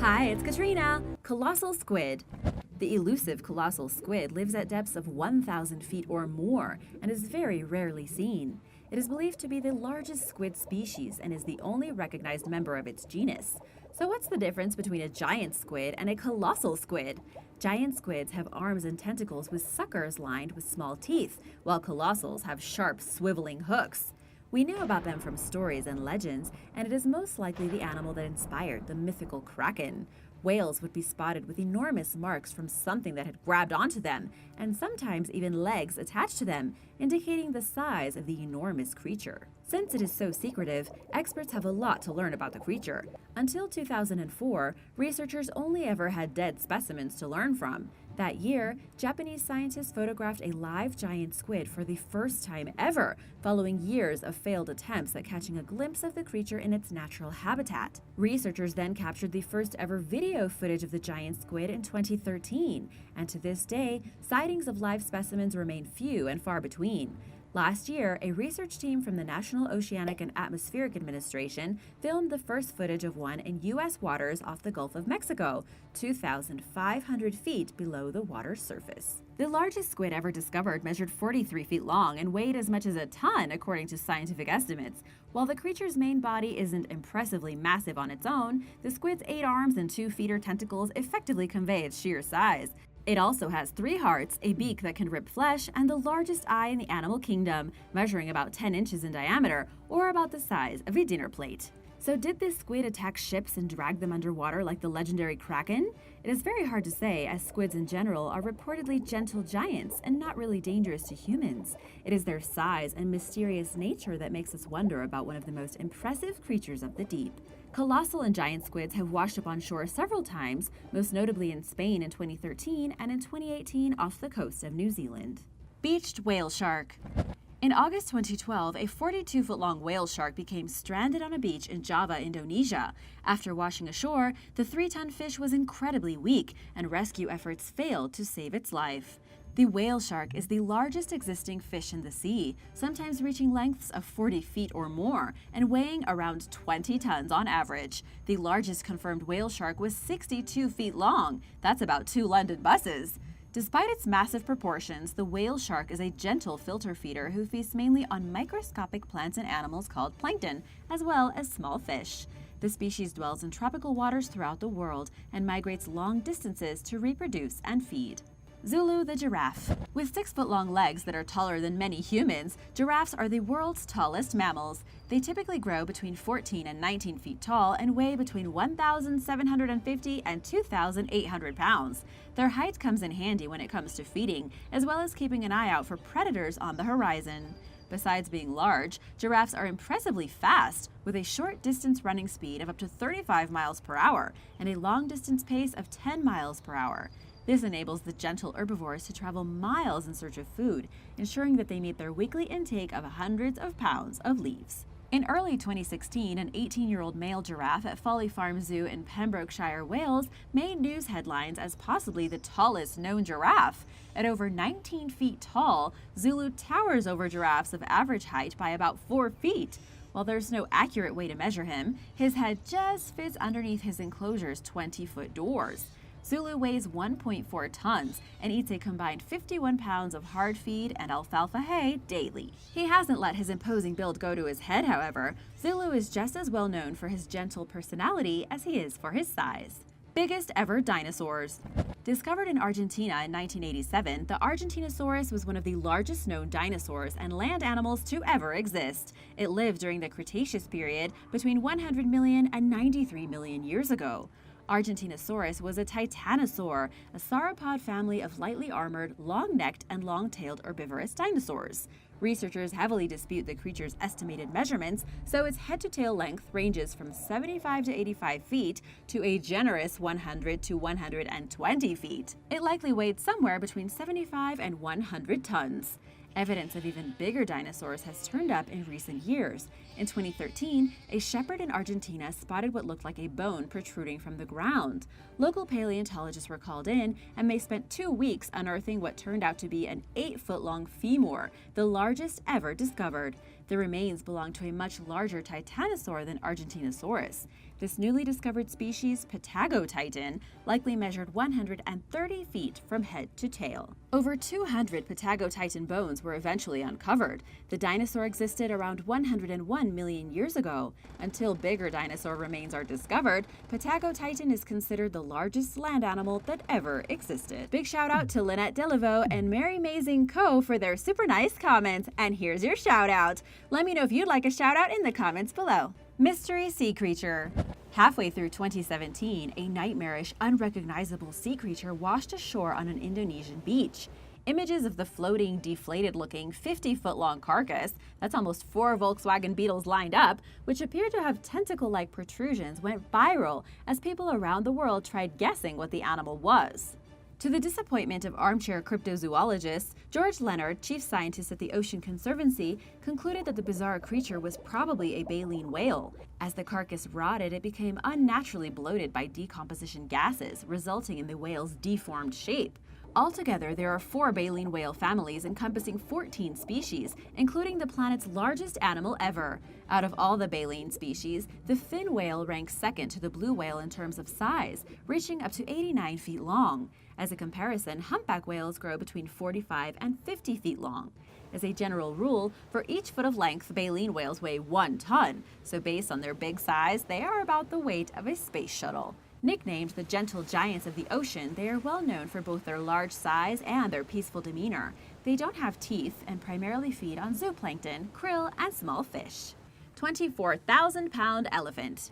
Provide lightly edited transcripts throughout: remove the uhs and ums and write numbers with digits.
Hi, it's Katrina! Colossal squid. The elusive colossal squid lives at depths of 1,000 feet or more and is very rarely seen. It is believed to be the largest squid species and is the only recognized member of its genus. So what's the difference between a giant squid and a colossal squid? Giant squids have arms and tentacles with suckers lined with small teeth, while colossals have sharp, swiveling hooks. We know about them from stories and legends, and it is most likely the animal that inspired the mythical kraken. Whales would be spotted with enormous marks from something that had grabbed onto them, and sometimes even legs attached to them, indicating the size of the enormous creature. Since it is so secretive, experts have a lot to learn about the creature. Until 2004, researchers only ever had dead specimens to learn from. That year, Japanese scientists photographed a live giant squid for the first time ever, following years of failed attempts at catching a glimpse of the creature in its natural habitat. Researchers then captured the first ever video footage of the giant squid in 2013, and to this day, sightings of live specimens remain few and far between. Last year, a research team from the National Oceanic and Atmospheric Administration filmed the first footage of one in U.S. waters off the Gulf of Mexico, 2,500 feet below the water's surface. The largest squid ever discovered measured 43 feet long and weighed as much as a ton, according to scientific estimates. While the creature's main body isn't impressively massive on its own, the squid's 8 arms and 2 feet or tentacles effectively convey its sheer size. It also has 3 hearts, a beak that can rip flesh, and the largest eye in the animal kingdom, measuring about 10 inches in diameter, or about the size of a dinner plate. So did this squid attack ships and drag them underwater like the legendary kraken? It is very hard to say, as squids in general are reportedly gentle giants and not really dangerous to humans. It is their size and mysterious nature that makes us wonder about one of the most impressive creatures of the deep. Colossal and giant squids have washed up on shore several times, most notably in Spain in 2013 and in 2018 off the coast of New Zealand. Beached whale shark. In August 2012, a 42-foot-long whale shark became stranded on a beach in Java, Indonesia. After washing ashore, the 3-ton fish was incredibly weak, and rescue efforts failed to save its life. The whale shark is the largest existing fish in the sea, sometimes reaching lengths of 40 feet or more and weighing around 20 tons on average. The largest confirmed whale shark was 62 feet long. That's about 2 London buses. Despite its massive proportions, the whale shark is a gentle filter feeder who feasts mainly on microscopic plants and animals called plankton, as well as small fish. The species dwells in tropical waters throughout the world and migrates long distances to reproduce and feed. Zulu the giraffe. With 6-foot-long legs that are taller than many humans, giraffes are the world's tallest mammals. They typically grow between 14 and 19 feet tall and weigh between 1,750 and 2,800 pounds. Their height comes in handy when it comes to feeding, as well as keeping an eye out for predators on the horizon. Besides being large, giraffes are impressively fast, with a short distance running speed of up to 35 miles per hour and a long distance pace of 10 miles per hour. This enables the gentle herbivores to travel miles in search of food, ensuring that they meet their weekly intake of hundreds of pounds of leaves. In early 2016, an 18-year-old male giraffe at Folly Farm Zoo in Pembrokeshire, Wales, made news headlines as possibly the tallest known giraffe. At over 19 feet tall, Zulu towers over giraffes of average height by about 4 feet. While there's no accurate way to measure him, his head just fits underneath his enclosure's 20-foot doors. Zulu weighs 1.4 tons and eats a combined 51 pounds of hard feed and alfalfa hay daily. He hasn't let his imposing build go to his head, however. Zulu is just as well known for his gentle personality as he is for his size. Biggest ever dinosaurs. Discovered in Argentina in 1987, the Argentinosaurus was one of the largest known dinosaurs and land animals to ever exist. It lived during the Cretaceous period between 100 million and 93 million years ago. Argentinosaurus was a titanosaur, a sauropod family of lightly armored, long-necked, and long-tailed herbivorous dinosaurs. Researchers heavily dispute the creature's estimated measurements, so its head-to-tail length ranges from 75 to 85 feet to a generous 100 to 120 feet. It likely weighed somewhere between 75 and 100 tons. Evidence of even bigger dinosaurs has turned up in recent years. In 2013, a shepherd in Argentina spotted what looked like a bone protruding from the ground. Local paleontologists were called in, and they spent 2 weeks unearthing what turned out to be an 8-foot-long femur, the largest ever discovered. The remains belong to a much larger titanosaur than Argentinosaurus. This newly discovered species, Patagotitan, likely measured 130 feet from head to tail. Over 200 Patagotitan bones were eventually uncovered. The dinosaur existed around 101 million years ago. Until bigger dinosaur remains are discovered, Patagotitan is considered the largest land animal that ever existed. Big shout out to Lynette Delaveau and Mary Mazing Co for their super nice comments, and here's your shout out. Let me know if you'd like a shout out in the comments below. Mystery sea creature. Halfway through 2017, a nightmarish, unrecognizable sea creature washed ashore on an Indonesian beach. Images of the floating, deflated-looking, 50-foot-long carcass, that's almost 4 Volkswagen Beetles lined up, which appeared to have tentacle-like protrusions, went viral as people around the world tried guessing what the animal was. To the disappointment of armchair cryptozoologists, George Leonard, chief scientist at the Ocean Conservancy, concluded that the bizarre creature was probably a baleen whale. As the carcass rotted, it became unnaturally bloated by decomposition gases, resulting in the whale's deformed shape. Altogether, there are 4 baleen whale families encompassing 14 species, including the planet's largest animal ever. Out of all the baleen species, the fin whale ranks second to the blue whale in terms of size, reaching up to 89 feet long. As a comparison, humpback whales grow between 45 and 50 feet long. As a general rule, for each foot of length, baleen whales weigh 1 ton, so based on their big size, they are about the weight of a space shuttle. Nicknamed the gentle giants of the ocean, they are well known for both their large size and their peaceful demeanor. They don't have teeth and primarily feed on zooplankton, krill, and small fish. 24,000-pound elephant.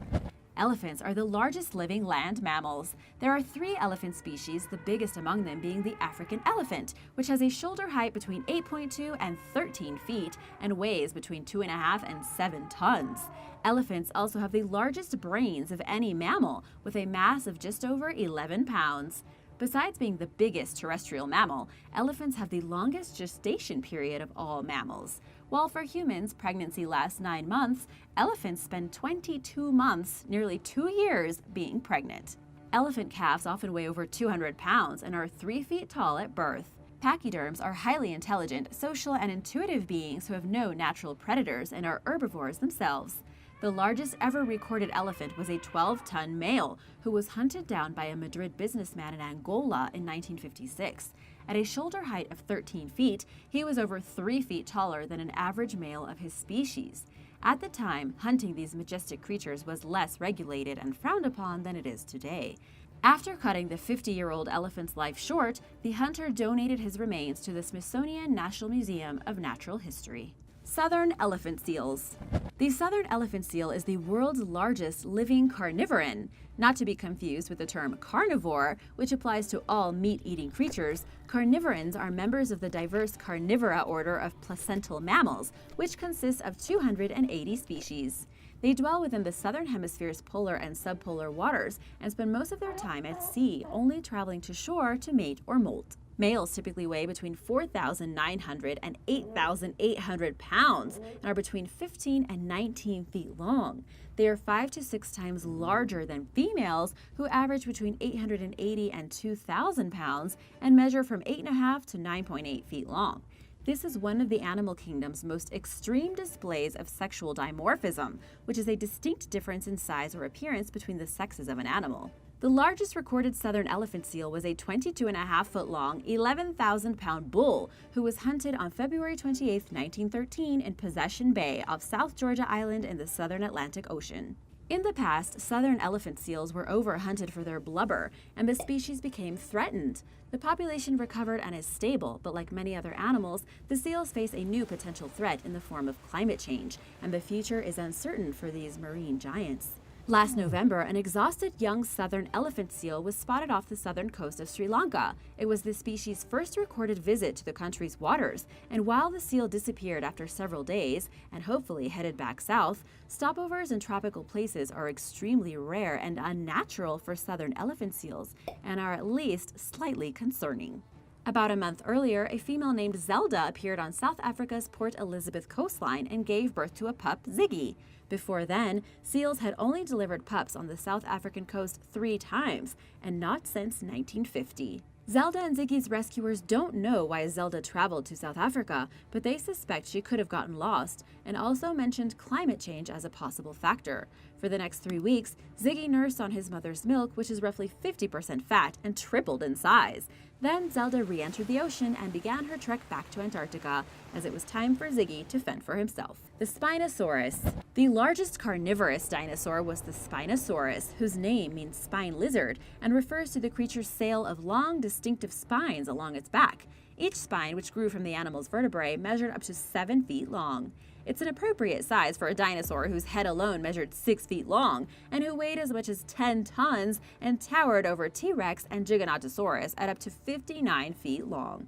Elephants are the largest living land mammals. There are 3 elephant species, the biggest among them being the African elephant, which has a shoulder height between 8.2 and 13 feet and weighs between 2.5 and 7 tons. Elephants also have the largest brains of any mammal, with a mass of just over 11 pounds. Besides being the biggest terrestrial mammal, elephants have the longest gestation period of all mammals. While for humans, pregnancy lasts 9 months, elephants spend 22 months, nearly 2 years, being pregnant. Elephant calves often weigh over 200 pounds and are 3 feet tall at birth. Pachyderms are highly intelligent, social, and intuitive beings who have no natural predators and are herbivores themselves. The largest ever recorded elephant was a 12-ton male who was hunted down by a Madrid businessman in Angola in 1956. At a shoulder height of 13 feet, he was over 3 feet taller than an average male of his species. At the time, hunting these majestic creatures was less regulated and frowned upon than it is today. After cutting the 50-year-old elephant's life short, the hunter donated his remains to the Smithsonian National Museum of Natural History. Southern elephant seals. The southern elephant seal is the world's largest living carnivoran. Not to be confused with the term carnivore, which applies to all meat-eating creatures, carnivorans are members of the diverse carnivora order of placental mammals, which consists of 280 species. They dwell within the southern hemisphere's polar and subpolar waters and spend most of their time at sea, only traveling to shore to mate or molt. Males typically weigh between 4,900 and 8,800 pounds and are between 15 and 19 feet long. They are 5 to 6 times larger than females, who average between 880 and 2,000 pounds and measure from 8.5 to 9.8 feet long. This is one of the animal kingdom's most extreme displays of sexual dimorphism, which is a distinct difference in size or appearance between the sexes of an animal. The largest recorded southern elephant seal was a 22.5-foot-long, 11,000-pound bull who was hunted on February 28, 1913 in Possession Bay off South Georgia Island in the southern Atlantic Ocean. In the past, southern elephant seals were overhunted for their blubber, and the species became threatened. The population recovered and is stable, but like many other animals, the seals face a new potential threat in the form of climate change, and the future is uncertain for these marine giants. Last November, an exhausted young southern elephant seal was spotted off the southern coast of Sri Lanka. It was the species' first recorded visit to the country's waters, and while the seal disappeared after several days and hopefully headed back south, stopovers in tropical places are extremely rare and unnatural for southern elephant seals and are at least slightly concerning. About a month earlier, a female named Zelda appeared on South Africa's Port Elizabeth coastline and gave birth to a pup, Ziggy. Before then, seals had only delivered pups on the South African coast 3 times, and not since 1950. Zelda and Ziggy's rescuers don't know why Zelda traveled to South Africa, but they suspect she could have gotten lost, and also mentioned climate change as a possible factor. For the next 3 weeks, Ziggy nursed on his mother's milk, which is roughly 50% fat and tripled in size. Then Zelda re-entered the ocean and began her trek back to Antarctica, as it was time for Ziggy to fend for himself. The Spinosaurus. The largest carnivorous dinosaur was the Spinosaurus, whose name means spine lizard and refers to the creature's sail of long, distinctive spines along its back. Each spine, which grew from the animal's vertebrae, measured up to 7 feet long. It's an appropriate size for a dinosaur whose head alone measured 6 feet long, and who weighed as much as 10 tons and towered over T-Rex and Giganotosaurus at up to 59 feet long.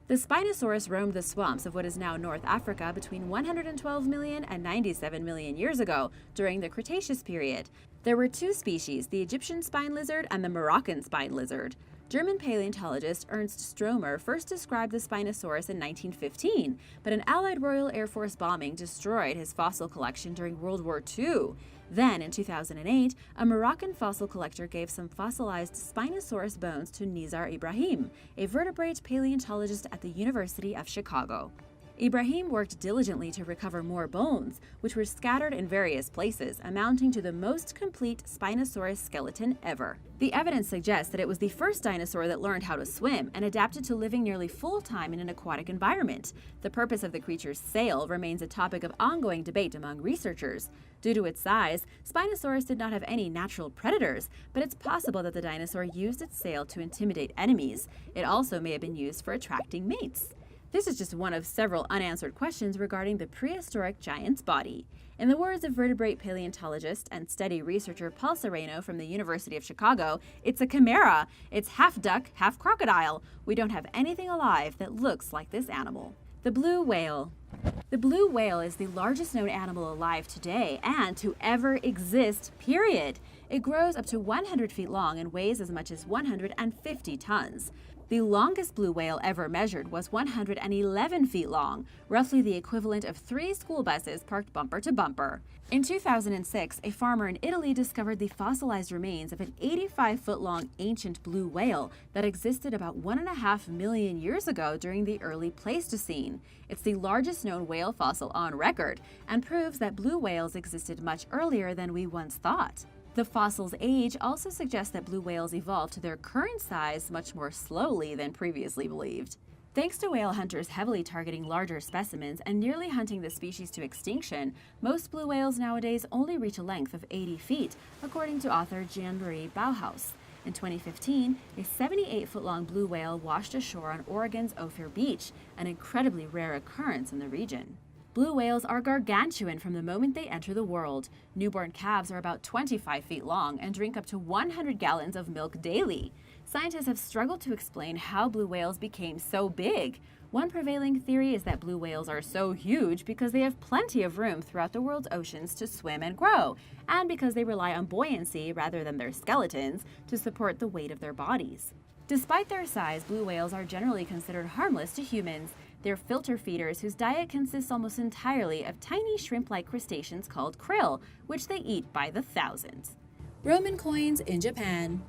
The Spinosaurus roamed the swamps of what is now North Africa between 112 million and 97 million years ago during the Cretaceous period. There were 2 species, the Egyptian spine lizard and the Moroccan spine lizard. German paleontologist Ernst Stromer first described the Spinosaurus in 1915, but an Allied Royal Air Force bombing destroyed his fossil collection during World War II. Then, in 2008, a Moroccan fossil collector gave some fossilized Spinosaurus bones to Nizar Ibrahim, a vertebrate paleontologist at the University of Chicago. Ibrahim worked diligently to recover more bones, which were scattered in various places, amounting to the most complete Spinosaurus skeleton ever. The evidence suggests that it was the first dinosaur that learned how to swim and adapted to living nearly full-time in an aquatic environment. The purpose of the creature's sail remains a topic of ongoing debate among researchers. Due to its size, Spinosaurus did not have any natural predators, but it's possible that the dinosaur used its sail to intimidate enemies. It also may have been used for attracting mates. This is just one of several unanswered questions regarding the prehistoric giant's body. In the words of vertebrate paleontologist and steady researcher Paul Sereno from the University of Chicago, it's a chimera. It's half duck, half crocodile. We don't have anything alive that looks like this animal. The blue whale. The blue whale is the largest known animal alive today and to ever exist, period. It grows up to 100 feet long and weighs as much as 150 tons. The longest blue whale ever measured was 111 feet long, roughly the equivalent of 3 school buses parked bumper to bumper. In 2006, a farmer in Italy discovered the fossilized remains of an 85-foot-long ancient blue whale that existed about 1.5 million years ago during the early Pleistocene. It's the largest known whale fossil on record and proves that blue whales existed much earlier than we once thought. The fossil's age also suggests that blue whales evolved to their current size much more slowly than previously believed. Thanks to whale hunters heavily targeting larger specimens and nearly hunting the species to extinction, most blue whales nowadays only reach a length of 80 feet, according to author Jean-Marie Bauhaus. In 2015, a 78-foot-long blue whale washed ashore on Oregon's Ophir Beach, an incredibly rare occurrence in the region. Blue whales are gargantuan from the moment they enter the world. Newborn calves are about 25 feet long and drink up to 100 gallons of milk daily. Scientists have struggled to explain how blue whales became so big. One prevailing theory is that blue whales are so huge because they have plenty of room throughout the world's oceans to swim and grow, and because they rely on buoyancy rather than their skeletons to support the weight of their bodies. Despite their size, blue whales are generally considered harmless to humans. They're filter feeders whose diet consists almost entirely of tiny shrimp-like crustaceans called krill, which they eat by the thousands. Roman coins in Japan.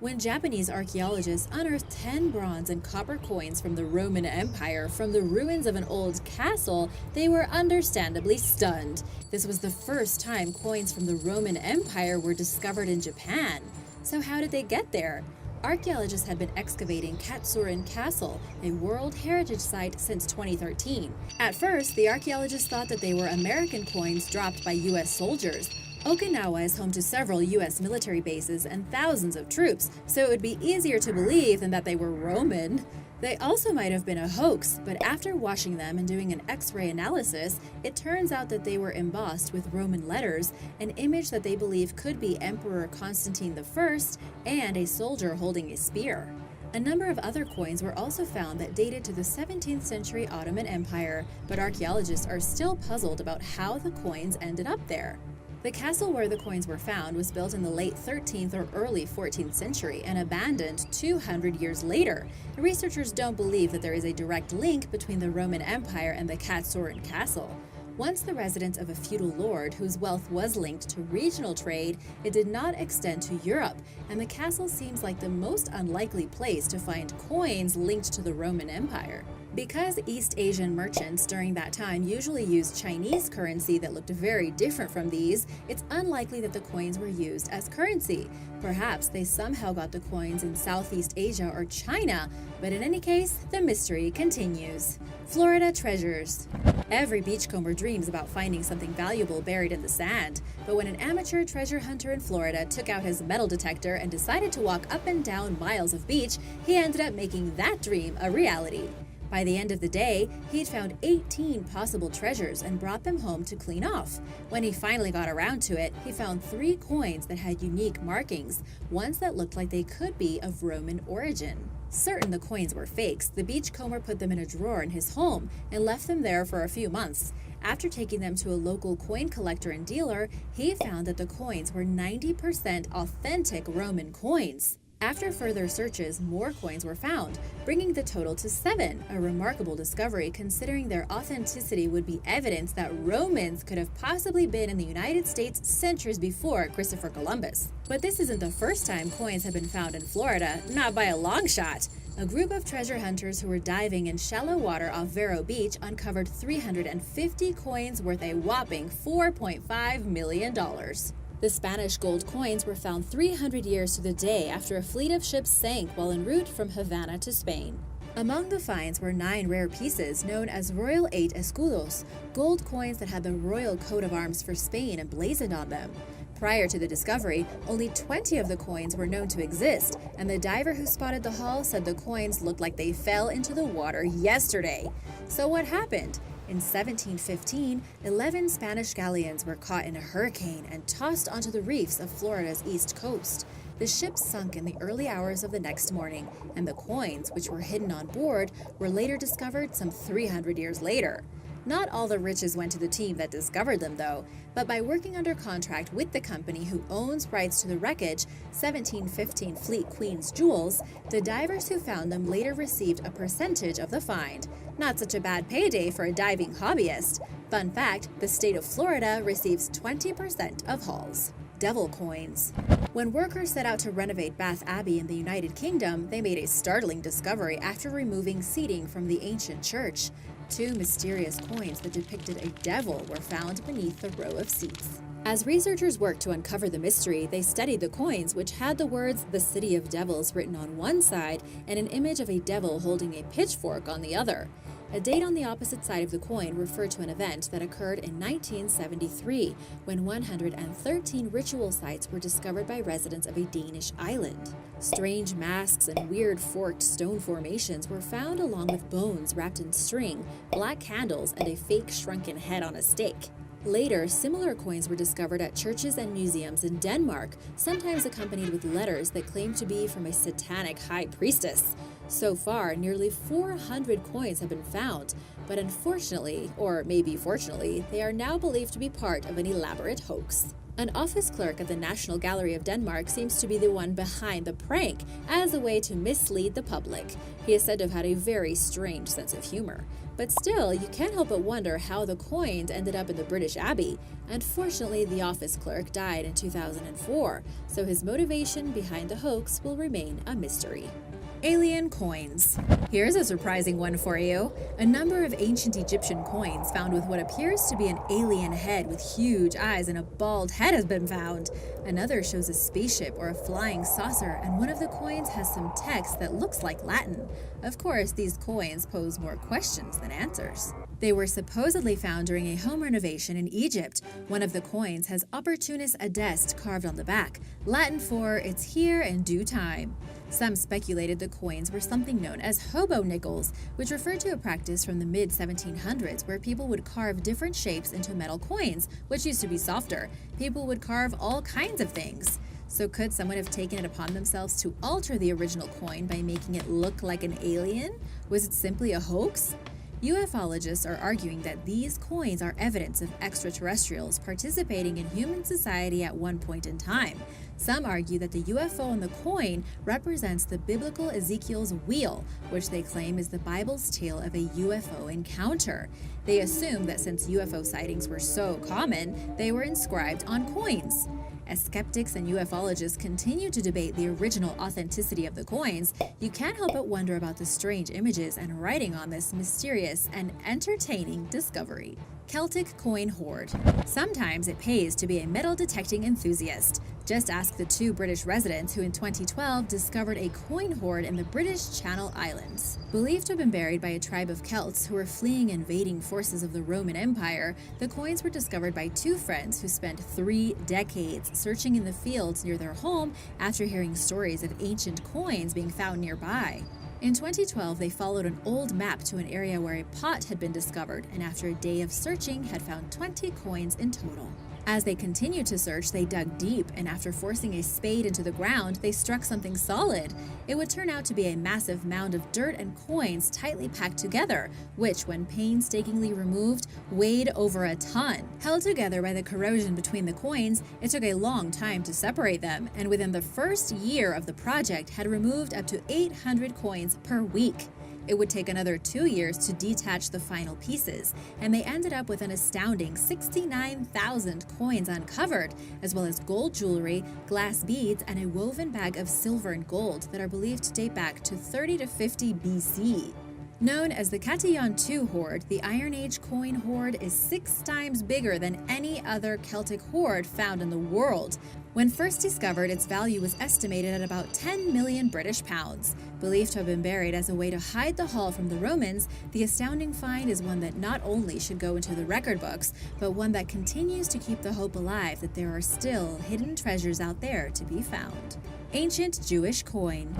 When Japanese archaeologists unearthed 10 bronze and copper coins from the Roman Empire from the ruins of an old castle, they were understandably stunned. This was the first time coins from the Roman Empire were discovered in Japan. So how did they get there? Archaeologists had been excavating Katsurin Castle, a World Heritage Site, since 2013. At first, the archaeologists thought that they were American coins dropped by U.S. soldiers. Okinawa is home to several U.S. military bases and thousands of troops, so it would be easier to believe than that they were Roman. They also might have been a hoax, but after washing them and doing an X-ray analysis, it turns out that they were embossed with Roman letters, an image that they believe could be Emperor Constantine I and a soldier holding a spear. A number of other coins were also found that dated to the 17th century Ottoman Empire, but archaeologists are still puzzled about how the coins ended up there. The castle where the coins were found was built in the late 13th or early 14th century and abandoned 200 years later. The researchers don't believe that there is a direct link between the Roman Empire and the Katsurin Castle. Once the residence of a feudal lord whose wealth was linked to regional trade, it did not extend to Europe, and the castle seems like the most unlikely place to find coins linked to the Roman Empire. Because East Asian merchants during that time usually used Chinese currency that looked very different from these, it's unlikely that the coins were used as currency. Perhaps they somehow got the coins in Southeast Asia or China, but in any case, the mystery continues. Florida treasures. Every beachcomber dreams about finding something valuable buried in the sand, but when an amateur treasure hunter in Florida took out his metal detector and decided to walk up and down miles of beach, he ended up making that dream a reality. By the end of the day, he'd found 18 possible treasures and brought them home to clean off. When he finally got around to it, he found 3 coins that had unique markings, ones that looked like they could be of Roman origin. Certain the coins were fakes, the beachcomber put them in a drawer in his home and left them there for a few months. After taking them to a local coin collector and dealer, he found that the coins were 90% authentic Roman coins. After further searches, more coins were found, bringing the total to 7, a remarkable discovery considering their authenticity would be evidence that Romans could have possibly been in the United States centuries before Christopher Columbus. But this isn't the first time coins have been found in Florida, not by a long shot. A group of treasure hunters who were diving in shallow water off Vero Beach uncovered 350 coins worth a whopping $4.5 million. The Spanish gold coins were found 300 years to the day after a fleet of ships sank while en route from Havana to Spain. Among the finds were 9 rare pieces known as Royal 8 escudos, gold coins that had the royal coat of arms for Spain emblazoned on them. Prior to the discovery, only 20 of the coins were known to exist, and the diver who spotted the haul said the coins looked like they fell into the water yesterday. So what happened? In 1715, 11 Spanish galleons were caught in a hurricane and tossed onto the reefs of Florida's east coast. The ships sunk in the early hours of the next morning, and the coins, which were hidden on board, were later discovered some 300 years later. Not all the riches went to the team that discovered them, though, but by working under contract with the company who owns rights to the wreckage, 1715 Fleet Queen's Jewels, the divers who found them later received a percentage of the find. Not such a bad payday for a diving hobbyist. Fun fact, the state of Florida receives 20% of hauls. Devil coins. When workers set out to renovate Bath Abbey in the United Kingdom, they made a startling discovery after removing seating from the ancient church. 2 mysterious coins that depicted a devil were found beneath the row of seats. As researchers worked to uncover the mystery, they studied the coins, which had the words "The City of Devils" written on one side and an image of a devil holding a pitchfork on the other. A date on the opposite side of the coin referred to an event that occurred in 1973, when 113 ritual sites were discovered by residents of a Danish island. Strange masks and weird forked stone formations were found along with bones wrapped in string, black candles, and a fake shrunken head on a stake. Later, similar coins were discovered at churches and museums in Denmark, sometimes accompanied with letters that claimed to be from a satanic high priestess. So far, nearly 400 coins have been found, but unfortunately, or maybe fortunately, they are now believed to be part of an elaborate hoax. An office clerk at the National Gallery of Denmark seems to be the one behind the prank, as a way to mislead the public. He is said to have had a very strange sense of humor. But still, you can't help but wonder how the coins ended up in the British Abbey. Unfortunately, the office clerk died in 2004, so his motivation behind the hoax will remain a mystery. Alien coins. Here's a surprising one for you. A number of ancient Egyptian coins found with what appears to be an alien head with huge eyes and a bald head has been found. Another shows a spaceship or a flying saucer, and one of the coins has some text that looks like Latin. Of course, these coins pose more questions than answers. They were supposedly found during a home renovation in Egypt. One of the coins has Opportunis Adest carved on the back, Latin for "it's here in due time." Some speculated the coins were something known as hobo nickels, which referred to a practice from the mid-1700s where people would carve different shapes into metal coins, which used to be softer. People would carve all kinds of things. So could someone have taken it upon themselves to alter the original coin by making it look like an alien? Was it simply a hoax? Ufologists are arguing that these coins are evidence of extraterrestrials participating in human society at one point in time. Some argue that the UFO on the coin represents the biblical Ezekiel's wheel, which they claim is the Bible's tale of a UFO encounter. They assume that since UFO sightings were so common, they were inscribed on coins. As skeptics and ufologists continue to debate the original authenticity of the coins, you can't help but wonder about the strange images and writing on this mysterious and entertaining discovery. Celtic coin hoard. Sometimes it pays to be a metal detecting enthusiast. Just ask the two British residents who in 2012 discovered a coin hoard in the British Channel Islands. Believed to have been buried by a tribe of Celts who were fleeing invading forces of the Roman Empire, the coins were discovered by two friends who spent 3 decades searching in the fields near their home after hearing stories of ancient coins being found nearby. In 2012, they followed an old map to an area where a pot had been discovered, and after a day of searching, had found 20 coins in total. As they continued to search, they dug deep, and after forcing a spade into the ground, they struck something solid. It would turn out to be a massive mound of dirt and coins tightly packed together, which, when painstakingly removed, weighed over a ton. Held together by the corrosion between the coins, it took a long time to separate them, and within the first year of the project, had removed up to 800 coins per week. It would take another 2 years to detach the final pieces, and they ended up with an astounding 69,000 coins uncovered, as well as gold jewelry, glass beads, and a woven bag of silver and gold that are believed to date back to 30 to 50 BC. Known as the Catalina II hoard, the Iron Age coin hoard is 6 times bigger than any other Celtic hoard found in the world. When first discovered, its value was estimated at about 10 million British pounds. Believed to have been buried as a way to hide the haul from the Romans, the astounding find is one that not only should go into the record books, but one that continues to keep the hope alive that there are still hidden treasures out there to be found. Ancient Jewish coin.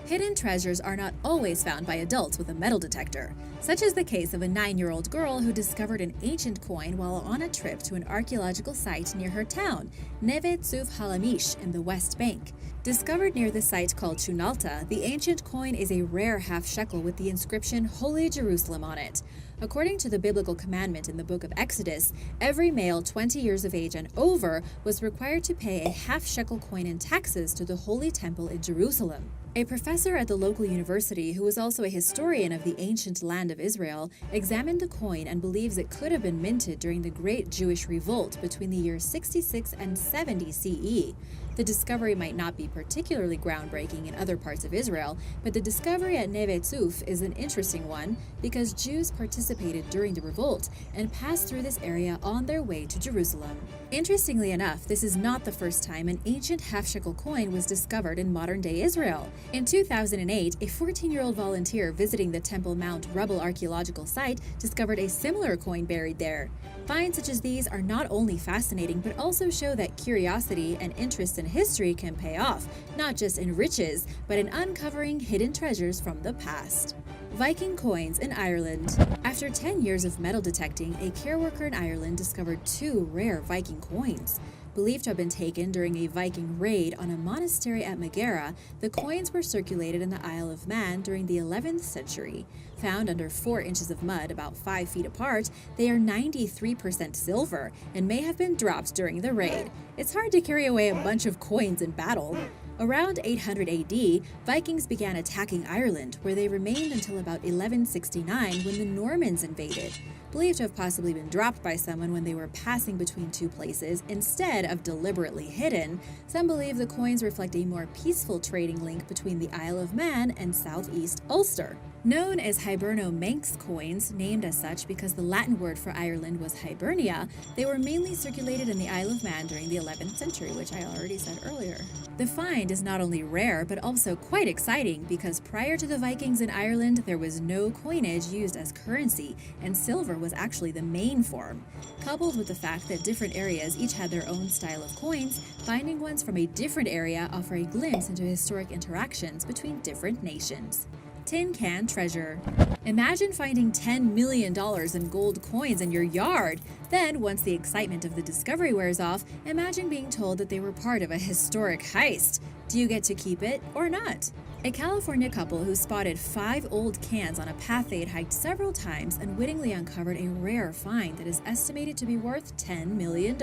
Hidden treasures are not always found by adults with a metal detector. Such is the case of a 9-year-old girl who discovered an ancient coin while on a trip to an archaeological site near her town, Neve Tzuf Halamish in the West Bank. Discovered near the site called Chunalta, the ancient coin is a rare half shekel with the inscription Holy Jerusalem on it. According to the biblical commandment in the book of Exodus, every male 20 years of age and over was required to pay a half shekel coin in taxes to the Holy Temple in Jerusalem. A professor at the local university, who was also a historian of the ancient land of Israel, examined the coin and believes it could have been minted during the Great Jewish Revolt between the years 66 and 70 CE. The discovery might not be particularly groundbreaking in other parts of Israel, but the discovery at Neve Tzuf is an interesting one because Jews participated during the revolt and passed through this area on their way to Jerusalem. Interestingly enough, this is not the first time an ancient half-shekel coin was discovered in modern-day Israel. In 2008, a 14-year-old volunteer visiting the Temple Mount rubble archaeological site discovered a similar coin buried there. Finds such as these are not only fascinating, but also show that curiosity and interest in history can pay off, not just in riches, but in uncovering hidden treasures from the past. Viking coins in Ireland. After 10 years of metal detecting, a care worker in Ireland discovered 2 rare Viking coins. Believed to have been taken during a Viking raid on a monastery at Megara, the coins were circulated in the Isle of Man during the 11th century. Found under 4 inches of mud about 5 feet apart, they are 93% silver and may have been dropped during the raid. It's hard to carry away a bunch of coins in battle. Around 800 AD, Vikings began attacking Ireland, where they remained until about 1169 when the Normans invaded. Believed to have possibly been dropped by someone when they were passing between 2 places instead of deliberately hidden, some believe the coins reflect a more peaceful trading link between the Isle of Man and southeast Ulster. Known as Hiberno-Manx coins, named as such because the Latin word for Ireland was Hibernia, they were mainly circulated in the Isle of Man during the 11th century, which I already said earlier. The find is not only rare, but also quite exciting because prior to the Vikings in Ireland, there was no coinage used as currency, and silver was actually the main form. Coupled with the fact that different areas each had their own style of coins, finding ones from a different area offer a glimpse into historic interactions between different nations. Tin can treasure. Imagine finding $10 million in gold coins in your yard. Then, once the excitement of the discovery wears off, imagine being told that they were part of a historic heist. Do you get to keep it or not? A California couple who spotted 5 old cans on a path they had hiked several times unwittingly uncovered a rare find that is estimated to be worth $10 million.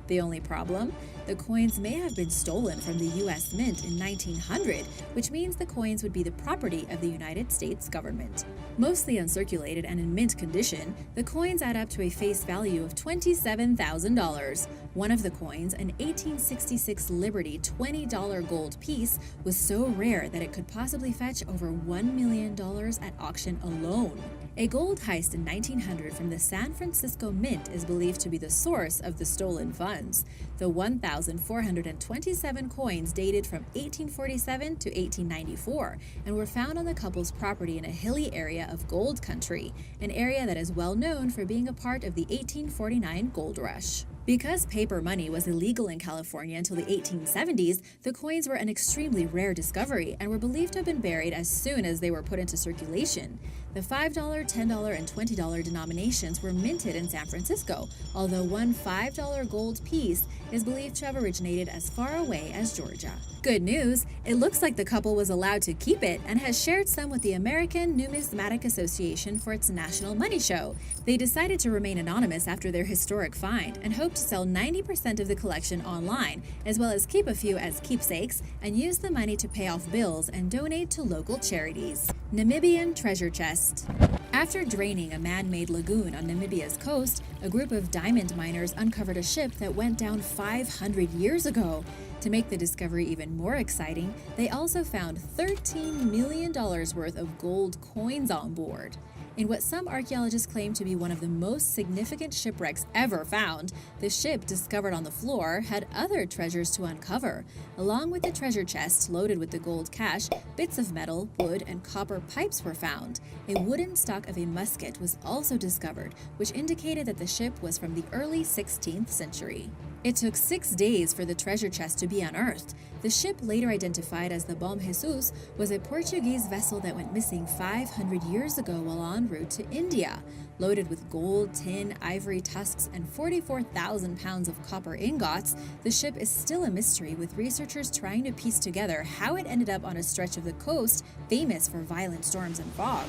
The only problem? The coins may have been stolen from the US Mint in 1900, which means the coins would be the property of the United States government. Mostly uncirculated and in mint condition, the coins add up to a face value of $27,000. One of the coins, an 1866 Liberty $20 gold piece, was so rare that it could possibly fetch over $1 million at auction alone. A gold heist in 1900 from the San Francisco Mint is believed to be the source of the stolen funds. The 1,427 coins dated from 1847 to 1894 and were found on the couple's property in a hilly area of gold country, an area that is well known for being a part of the 1849 gold rush. Because paper money was illegal in California until the 1870s, the coins were an extremely rare discovery and were believed to have been buried as soon as they were put into circulation. The $5, $10, and $20 denominations were minted in San Francisco, although one $5 gold piece is believed to have originated as far away as Georgia. Good news, it looks like the couple was allowed to keep it and has shared some with the American Numismatic Association for its National Money Show. They decided to remain anonymous after their historic find and hope to sell 90% of the collection online, as well as keep a few as keepsakes and use the money to pay off bills and donate to local charities. Namibian treasure chest. After draining a man-made lagoon on Namibia's coast, a group of diamond miners uncovered a ship that went down 500 years ago. To make the discovery even more exciting, they also found $13 million worth of gold coins on board. In what some archaeologists claim to be one of the most significant shipwrecks ever found, the ship discovered on the floor had other treasures to uncover. Along with the treasure chest loaded with the gold cash, bits of metal, wood, and copper pipes were found. A wooden stock of a musket was also discovered, which indicated that the ship was from the early 16th century. It took 6 days for the treasure chest to be unearthed. The ship, later identified as the Bom Jesus, was a Portuguese vessel that went missing 500 years ago while en route to India. Loaded with gold, tin, ivory tusks, and 44,000 pounds of copper ingots, the ship is still a mystery, with researchers trying to piece together how it ended up on a stretch of the coast famous for violent storms and fog.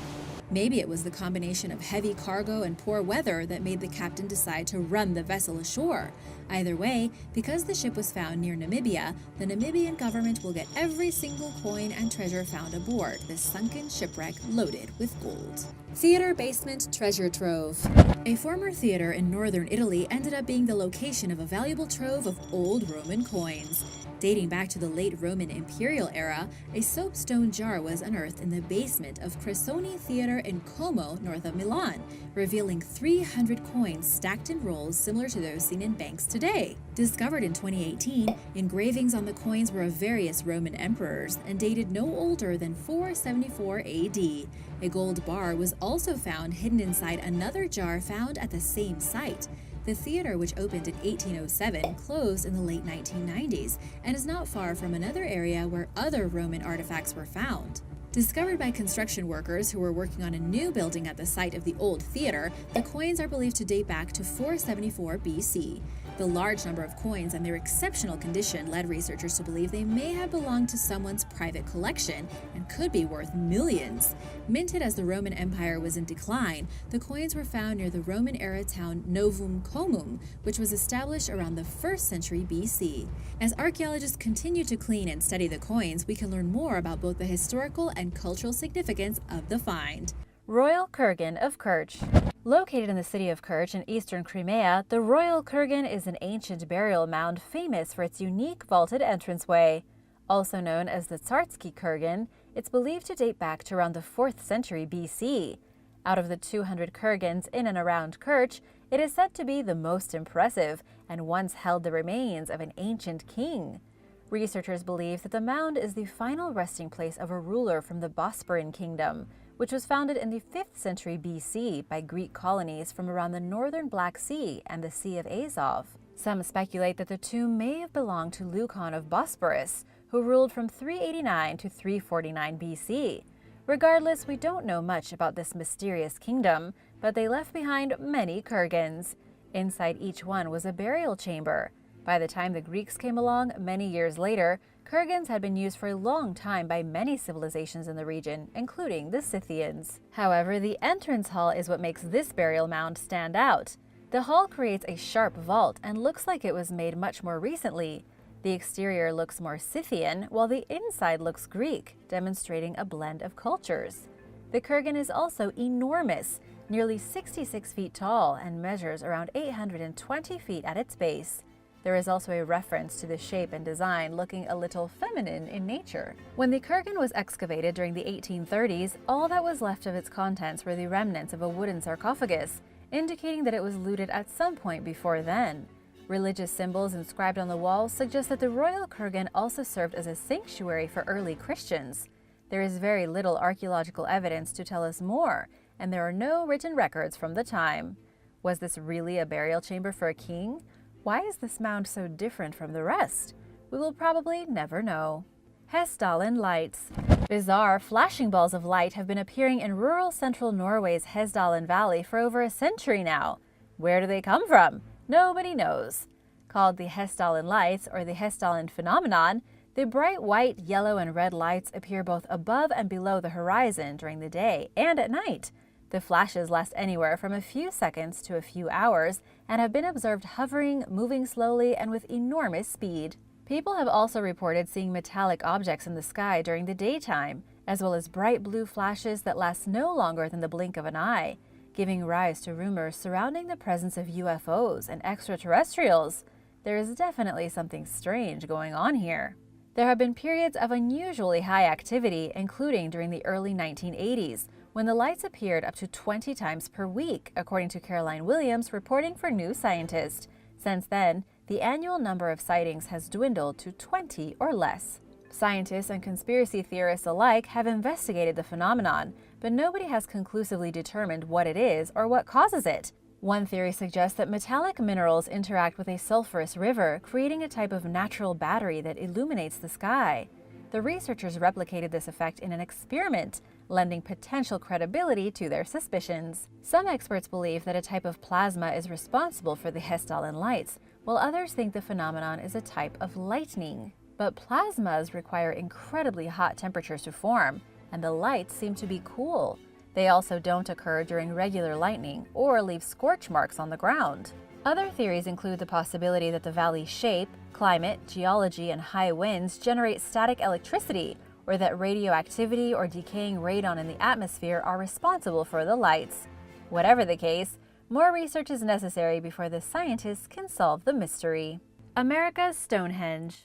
Maybe it was the combination of heavy cargo and poor weather that made the captain decide to run the vessel ashore. Either way, because the ship was found near Namibia, the Namibian government will get every single coin and treasure found aboard this sunken shipwreck loaded with gold. Theater basement treasure trove. A former theater in northern Italy ended up being the location of a valuable trove of old Roman coins. Dating back to the late Roman imperial era, a soapstone jar was unearthed in the basement of Cresoni Theater in Como, north of Milan, revealing 300 coins stacked in rolls similar to those seen in banks today. Discovered in 2018, engravings on the coins were of various Roman emperors and dated no older than 474 AD. A gold bar was also found hidden inside another jar found at the same site. The theater, which opened in 1807, closed in the late 1990s and is not far from another area where other Roman artifacts were found. Discovered by construction workers who were working on a new building at the site of the old theater, the coins are believed to date back to 474 BC. The large number of coins and their exceptional condition led researchers to believe they may have belonged to someone's private collection and could be worth millions. Minted as the Roman Empire was in decline, the coins were found near the Roman-era town Novum Comum, which was established around the 1st century BC. As archaeologists continue to clean and study the coins, we can learn more about both the historical and cultural significance of the find. Royal Kurgan of Kirch. Located in the city of Kirch in eastern Crimea, the Royal Kurgan is an ancient burial mound famous for its unique vaulted entranceway. Also known as the Tsartsky Kurgan, it's believed to date back to around the 4th century BC. Out of the 200 kurgans in and around Kirch, it is said to be the most impressive and once held the remains of an ancient king. Researchers believe that the mound is the final resting place of a ruler from the Bosporan Kingdom, which was founded in the 5th century BC by Greek colonies from around the northern Black Sea and the Sea of Azov. Some speculate that the tomb may have belonged to Lucan of Bosporus, who ruled from 389 to 349 BC. Regardless, we don't know much about this mysterious kingdom, but they left behind many kurgans. Inside each one was a burial chamber. By the time the Greeks came along many years later, kurgans had been used for a long time by many civilizations in the region, including the Scythians. However, the entrance hall is what makes this burial mound stand out. The hull creates a sharp vault and looks like it was made much more recently. The exterior looks more Scythian, while the inside looks Greek, demonstrating a blend of cultures. The Kurgan is also enormous, nearly 66 feet tall, and measures around 820 feet at its base. There is also a reference to the shape and design looking a little feminine in nature. When the Kurgan was excavated during the 1830s, all that was left of its contents were the remnants of a wooden sarcophagus, indicating that it was looted at some point before then. Religious symbols inscribed on the walls suggest that the royal Kurgan also served as a sanctuary for early Christians. There is very little archaeological evidence to tell us more, and there are no written records from the time. Was this really a burial chamber for a king? Why is this mound so different from the rest? We will probably never know. Hestalin Lights. Bizarre flashing balls of light have been appearing in rural central Norway's Hesdalen Valley for over a century now. Where do they come from? Nobody knows. Called the Hestalin Lights or the Hestalin phenomenon, the bright white, yellow, and red lights appear both above and below the horizon during the day and at night. The flashes last anywhere from a few seconds to a few hours and have been observed hovering, moving slowly, and with enormous speed. People have also reported seeing metallic objects in the sky during the daytime, as well as bright blue flashes that last no longer than the blink of an eye, giving rise to rumors surrounding the presence of UFOs and extraterrestrials. There is definitely something strange going on here. There have been periods of unusually high activity, including during the early 1980s, when the lights appeared up to 20 times per week, according to Caroline Williams, reporting for New Scientist. Since then, the annual number of sightings has dwindled to 20 or less. Scientists and conspiracy theorists alike have investigated the phenomenon, but nobody has conclusively determined what it is or what causes it. One theory suggests that metallic minerals interact with a sulfurous river, creating a type of natural battery that illuminates the sky. The researchers replicated this effect in an experiment, lending potential credibility to their suspicions. Some experts believe that a type of plasma is responsible for the Hestalin Lights, while others think the phenomenon is a type of lightning. But plasmas require incredibly hot temperatures to form, and the lights seem to be cool. They also don't occur during regular lightning or leave scorch marks on the ground. Other theories include the possibility that the valley's shape, climate, geology, and high winds generate static electricity, or that radioactivity or decaying radon in the atmosphere are responsible for the lights. Whatever the case, more research is necessary before the scientists can solve the mystery. America's Stonehenge.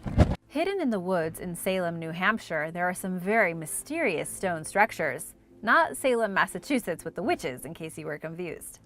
Hidden in the woods in Salem, New Hampshire, there are some very mysterious stone structures. Not Salem, Massachusetts with the witches, in case you were confused.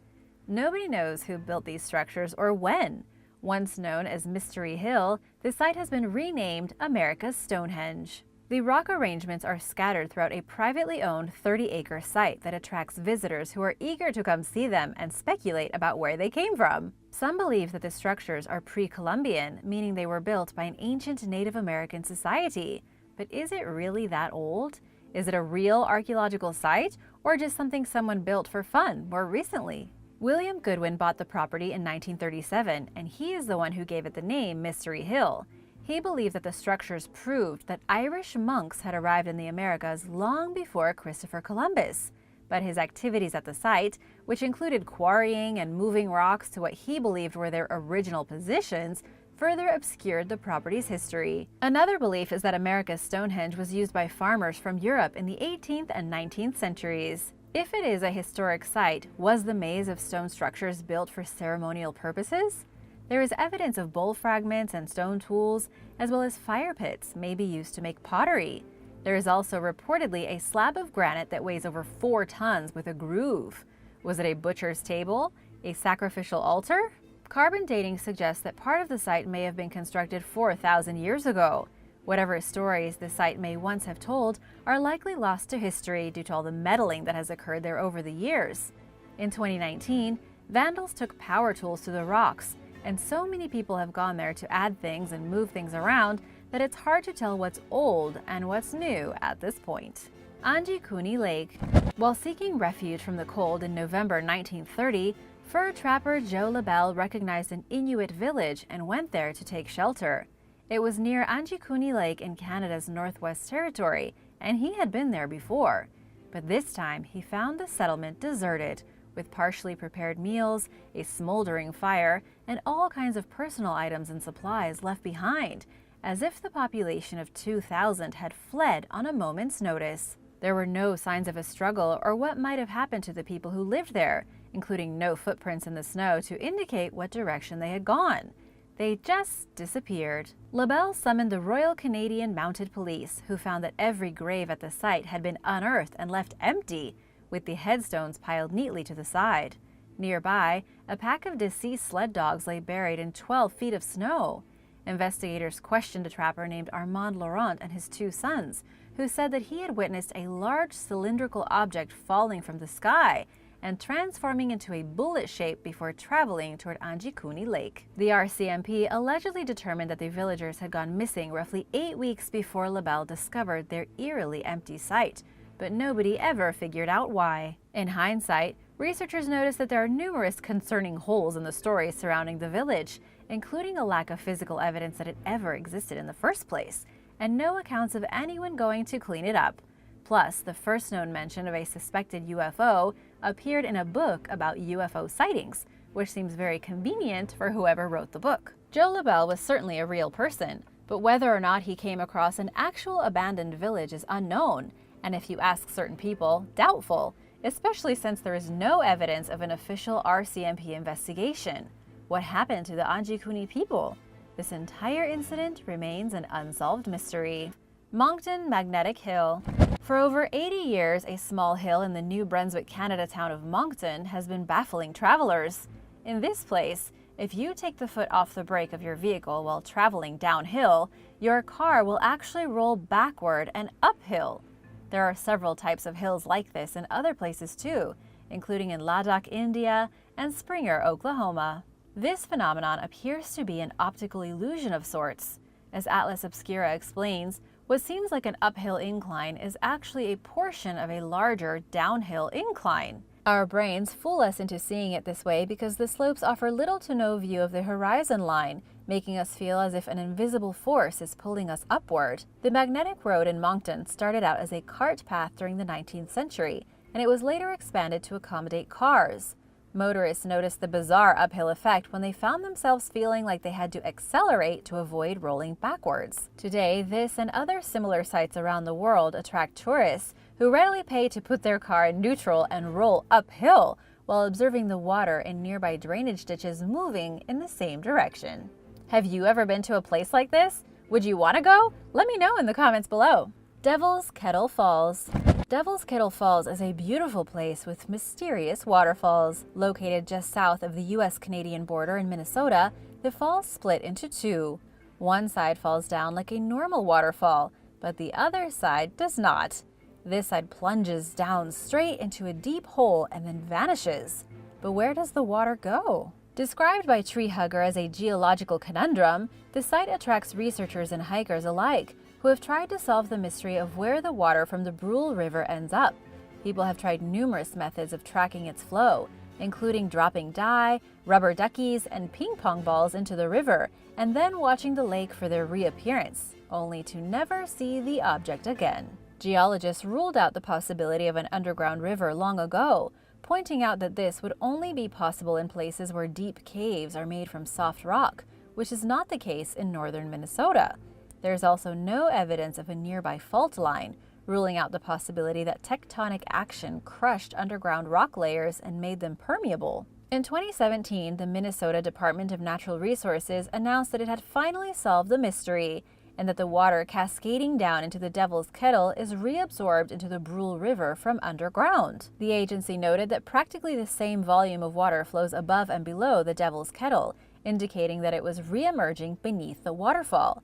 Nobody knows who built these structures or when. Once known as Mystery Hill, the site has been renamed America's Stonehenge. The rock arrangements are scattered throughout a privately owned 30-acre site that attracts visitors who are eager to come see them and speculate about where they came from. Some believe that the structures are pre-Columbian, meaning they were built by an ancient Native American society. But is it really that old? Is it a real archaeological site, or just something someone built for fun more recently? William Goodwin bought the property in 1937, and he is the one who gave it the name Mystery Hill. He believed that the structures proved that Irish monks had arrived in the Americas long before Christopher Columbus. But his activities at the site, which included quarrying and moving rocks to what he believed were their original positions, further obscured the property's history. Another belief is that America's Stonehenge was used by farmers from Europe in the 18th and 19th centuries. If it is a historic site, was the maze of stone structures built for ceremonial purposes? There is evidence of bowl fragments and stone tools, as well as fire pits, maybe used to make pottery. There is also reportedly a slab of granite that weighs over 4 tons with a groove. Was it a butcher's table? A sacrificial altar? Carbon dating suggests that part of the site may have been constructed 4,000 years ago. Whatever stories the site may once have told are likely lost to history due to all the meddling that has occurred there over the years. In 2019, vandals took power tools to the rocks, and so many people have gone there to add things and move things around that it's hard to tell what's old and what's new at this point. Antiguan Lake. While seeking refuge from the cold in November 1930, fur trapper Joe LaBelle recognized an Inuit village and went there to take shelter. It was near Antiguan Lake in Canada's Northwest Territory, and he had been there before. But this time, he found the settlement deserted, with partially prepared meals, a smoldering fire, and all kinds of personal items and supplies left behind, as if the population of 2,000 had fled on a moment's notice. There were no signs of a struggle or what might have happened to the people who lived there, including no footprints in the snow to indicate what direction they had gone. They just disappeared. Labelle summoned the Royal Canadian Mounted Police, who found that every grave at the site had been unearthed and left empty, with the headstones piled neatly to the side. Nearby, a pack of deceased sled dogs lay buried in 12 feet of snow. Investigators questioned a trapper named Armand Laurent and his 2 sons, who said that he had witnessed a large cylindrical object falling from the sky and transforming into a bullet shape before traveling toward Anjikuni Lake. The RCMP allegedly determined that the villagers had gone missing roughly 8 weeks before Labelle discovered their eerily empty site, but nobody ever figured out why. In hindsight, researchers noticed that there are numerous concerning holes in the stories surrounding the village, including a lack of physical evidence that it ever existed in the first place, and no accounts of anyone going to clean it up. Plus, the first known mention of a suspected UFO appeared in a book about UFO sightings, which seems very convenient for whoever wrote the book. Joe Labelle was certainly a real person, but whether or not he came across an actual abandoned village is unknown, and if you ask certain people, doubtful, especially since there is no evidence of an official RCMP investigation. What happened to the Anjikuni people? This entire incident remains an unsolved mystery. Moncton Magnetic Hill. For over 80 years, a small hill in the New Brunswick, Canada town of Moncton has been baffling travelers. In this place, if you take the foot off the brake of your vehicle while traveling downhill, your car will actually roll backward and uphill. There are several types of hills like this in other places too, including in Ladakh, India, and Springer, Oklahoma. This phenomenon appears to be an optical illusion of sorts. As Atlas Obscura explains, what seems like an uphill incline is actually a portion of a larger downhill incline. Our brains fool us into seeing it this way because the slopes offer little to no view of the horizon line, making us feel as if an invisible force is pulling us upward. The magnetic road in Moncton started out as a cart path during the 19th century, and it was later expanded to accommodate cars. Motorists noticed the bizarre uphill effect when they found themselves feeling like they had to accelerate to avoid rolling backwards. Today, this and other similar sites around the world attract tourists who readily pay to put their car in neutral and roll uphill while observing the water in nearby drainage ditches moving in the same direction. Have you ever been to a place like this? Would you want to go? Let me know in the comments below. Devil's Kettle Falls. Devil's Kettle Falls is a beautiful place with mysterious waterfalls. Located just south of the US-Canadian border in Minnesota, the falls split into 2. One side falls down like a normal waterfall, but the other side does not. This side plunges down straight into a deep hole and then vanishes. But where does the water go? Described by Tree Hugger as a geological conundrum, the site attracts researchers and hikers alike, who have tried to solve the mystery of where the water from the Brule River ends up. People have tried numerous methods of tracking its flow, including dropping dye, rubber duckies, and ping pong balls into the river, and then watching the lake for their reappearance, only to never see the object again. Geologists ruled out the possibility of an underground river long ago, pointing out that this would only be possible in places where deep caves are made from soft rock, which is not the case in northern Minnesota. There is also no evidence of a nearby fault line, ruling out the possibility that tectonic action crushed underground rock layers and made them permeable. In 2017, the Minnesota Department of Natural Resources announced that it had finally solved the mystery, and that the water cascading down into the Devil's Kettle is reabsorbed into the Brule River from underground. The agency noted that practically the same volume of water flows above and below the Devil's Kettle, indicating that it was reemerging beneath the waterfall.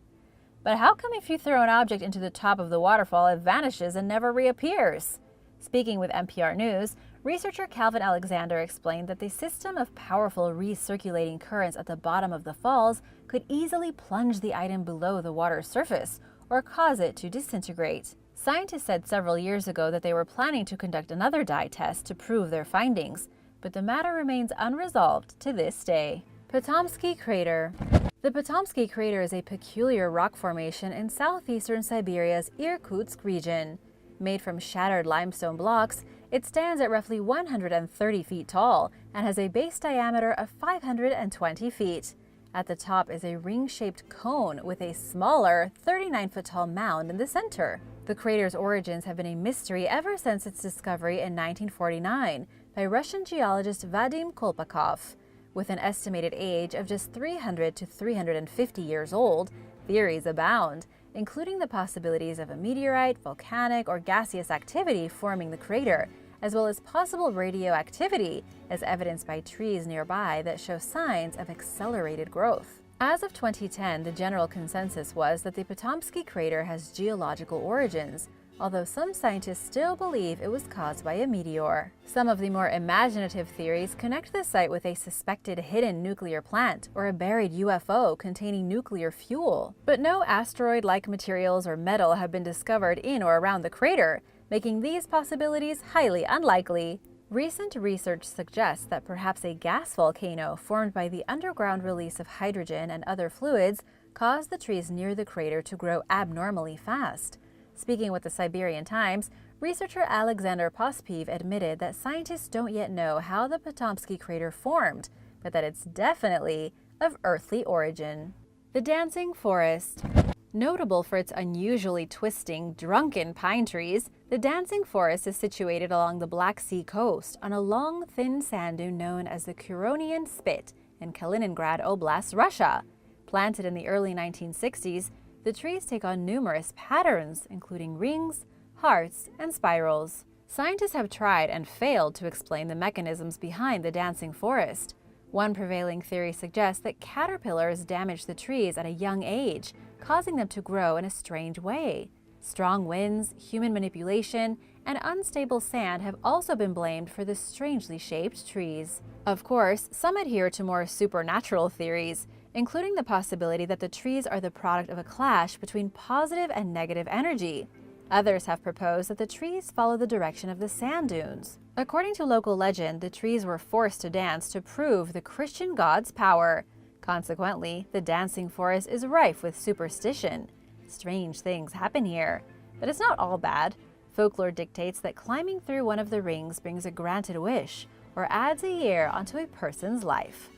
But how come if you throw an object into the top of the waterfall, it vanishes and never reappears? Speaking with NPR News, researcher Calvin Alexander explained that the system of powerful recirculating currents at the bottom of the falls could easily plunge the item below the water's surface or cause it to disintegrate. Scientists said several years ago that they were planning to conduct another dye test to prove their findings, but the matter remains unresolved to this day. Patomsky Crater. The Patomsky Crater is a peculiar rock formation in southeastern Siberia's Irkutsk region. Made from shattered limestone blocks, It stands at roughly 130 feet tall and has a base diameter of 520 feet. At the top is a ring-shaped cone with a smaller 39-foot-tall mound in the center. The crater's origins have been a mystery ever since its discovery in 1949 by Russian geologist Vadim Kolpakov. With an estimated age of just 300 to 350 years old, theories abound, including the possibilities of a meteorite, volcanic, or gaseous activity forming the crater, as well as possible radioactivity, as evidenced by trees nearby that show signs of accelerated growth. As of 2010, the general consensus was that the Patomsky Crater has geological origins, although some scientists still believe it was caused by a meteor. Some of the more imaginative theories connect the site with a suspected hidden nuclear plant or a buried UFO containing nuclear fuel. But no asteroid-like materials or metal have been discovered in or around the crater, making these possibilities highly unlikely. Recent research suggests that perhaps a gas volcano formed by the underground release of hydrogen and other fluids caused the trees near the crater to grow abnormally fast. Speaking with the Siberian Times, researcher Alexander Pospiv admitted that scientists don't yet know how the Patomsky Crater formed, but that it's definitely of earthly origin. The Dancing Forest. Notable for its unusually twisting, drunken pine trees, the Dancing Forest is situated along the Black Sea coast on a long, thin sand dune known as the Curonian Spit in Kaliningrad Oblast, Russia. Planted in the early 1960s, the trees take on numerous patterns, including rings, hearts, and spirals. Scientists have tried and failed to explain the mechanisms behind the dancing forest. One prevailing theory suggests that caterpillars damage the trees at a young age, causing them to grow in a strange way. Strong winds, human manipulation, and unstable sand have also been blamed for the strangely shaped trees. Of course, some adhere to more supernatural theories, including the possibility that the trees are the product of a clash between positive and negative energy. Others have proposed that the trees follow the direction of the sand dunes. According to local legend, the trees were forced to dance to prove the Christian god's power. Consequently, the dancing forest is rife with superstition. Strange things happen here, but it's not all bad. Folklore dictates that climbing through one of the rings brings a granted wish or adds a year onto a person's life.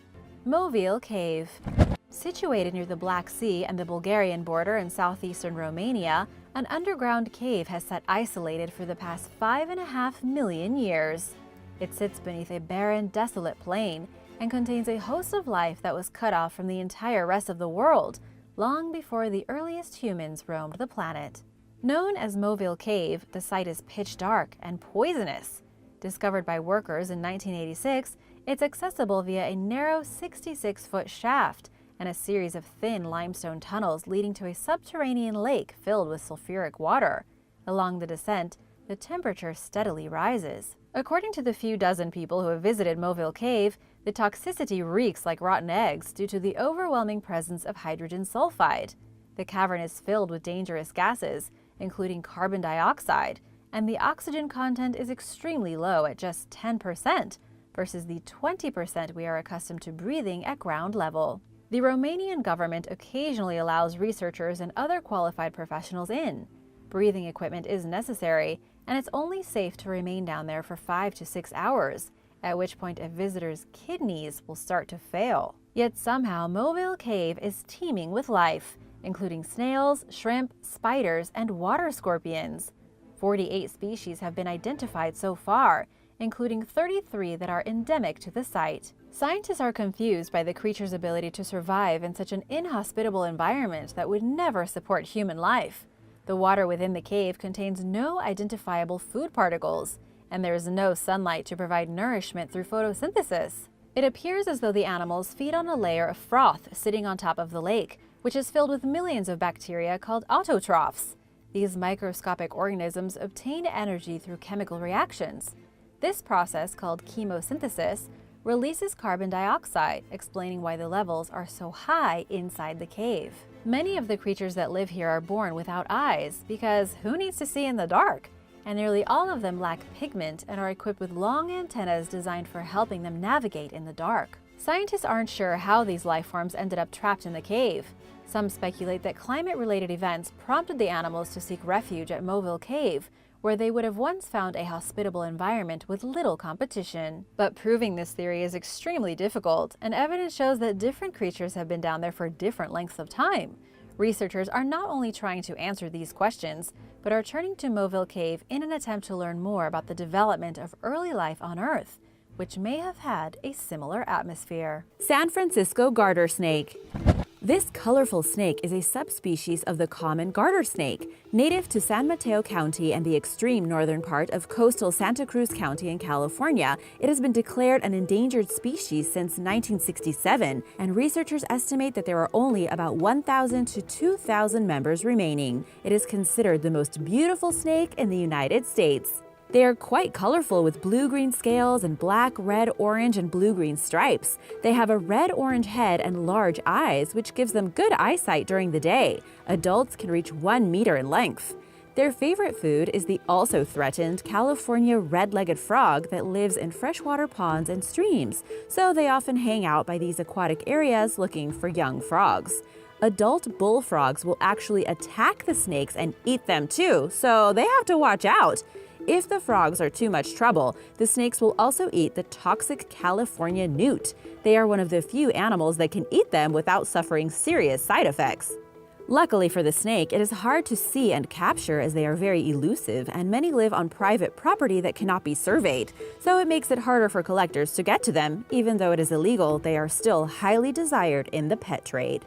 Movile Cave. Situated near the Black Sea and the Bulgarian border in southeastern Romania, an underground cave has sat isolated for the past 5.5 million years. It sits beneath a barren, desolate plain and contains a host of life that was cut off from the entire rest of the world long before the earliest humans roamed the planet. Known as Movile Cave, the site is pitch dark and poisonous. Discovered by workers in 1986, it's accessible via a narrow 66-foot shaft and a series of thin limestone tunnels leading to a subterranean lake filled with sulfuric water. Along the descent, the temperature steadily rises. According to the few dozen people who have visited Movile Cave, the toxicity reeks like rotten eggs due to the overwhelming presence of hydrogen sulfide. The cavern is filled with dangerous gases, including carbon dioxide, and the oxygen content is extremely low at just 10%, versus the 20% we are accustomed to breathing at ground level. The Romanian government occasionally allows researchers and other qualified professionals in. Breathing equipment is necessary, and it's only safe to remain down there for 5 to 6 hours, at which point a visitor's kidneys will start to fail. Yet somehow Movile Cave is teeming with life, including snails, shrimp, spiders, and water scorpions. 48 species have been identified so far, including 33 that are endemic to the site. Scientists are confused by the creature's ability to survive in such an inhospitable environment that would never support human life. The water within the cave contains no identifiable food particles, and there is no sunlight to provide nourishment through photosynthesis. It appears as though the animals feed on a layer of froth sitting on top of the lake, which is filled with millions of bacteria called autotrophs. These microscopic organisms obtain energy through chemical reactions. This process, called chemosynthesis, releases carbon dioxide, explaining why the levels are so high inside the cave. Many of the creatures that live here are born without eyes, because who needs to see in the dark? And nearly all of them lack pigment and are equipped with long antennas designed for helping them navigate in the dark. Scientists aren't sure how these life forms ended up trapped in the cave. Some speculate that climate-related events prompted the animals to seek refuge at Movile Cave, where they would have once found a hospitable environment with little competition. But proving this theory is extremely difficult, and evidence shows that different creatures have been down there for different lengths of time. Researchers are not only trying to answer these questions, but are turning to Moville Cave in an attempt to learn more about the development of early life on Earth, which may have had a similar atmosphere. San Francisco garter snake. This colorful snake is a subspecies of the common garter snake, native to San Mateo County and the extreme northern part of coastal Santa Cruz County in California. It has been declared an endangered species since 1967, and researchers estimate that there are only about 1,000 to 2,000 members remaining. It is considered the most beautiful snake in the United States. They are quite colorful with blue-green scales and black, red, orange, and blue-green stripes. They have a red-orange head and large eyes, which gives them good eyesight during the day. Adults can reach 1 meter in length. Their favorite food is the also threatened California red-legged frog that lives in freshwater ponds and streams, so they often hang out by these aquatic areas looking for young frogs. Adult bullfrogs will actually attack the snakes and eat them too, so they have to watch out. If the frogs are too much trouble, the snakes will also eat the toxic California newt. They are one of the few animals that can eat them without suffering serious side effects. Luckily for the snake, it is hard to see and capture as they are very elusive, and many live on private property that cannot be surveyed, so it makes it harder for collectors to get to them. Even though it is illegal, they are still highly desired in the pet trade.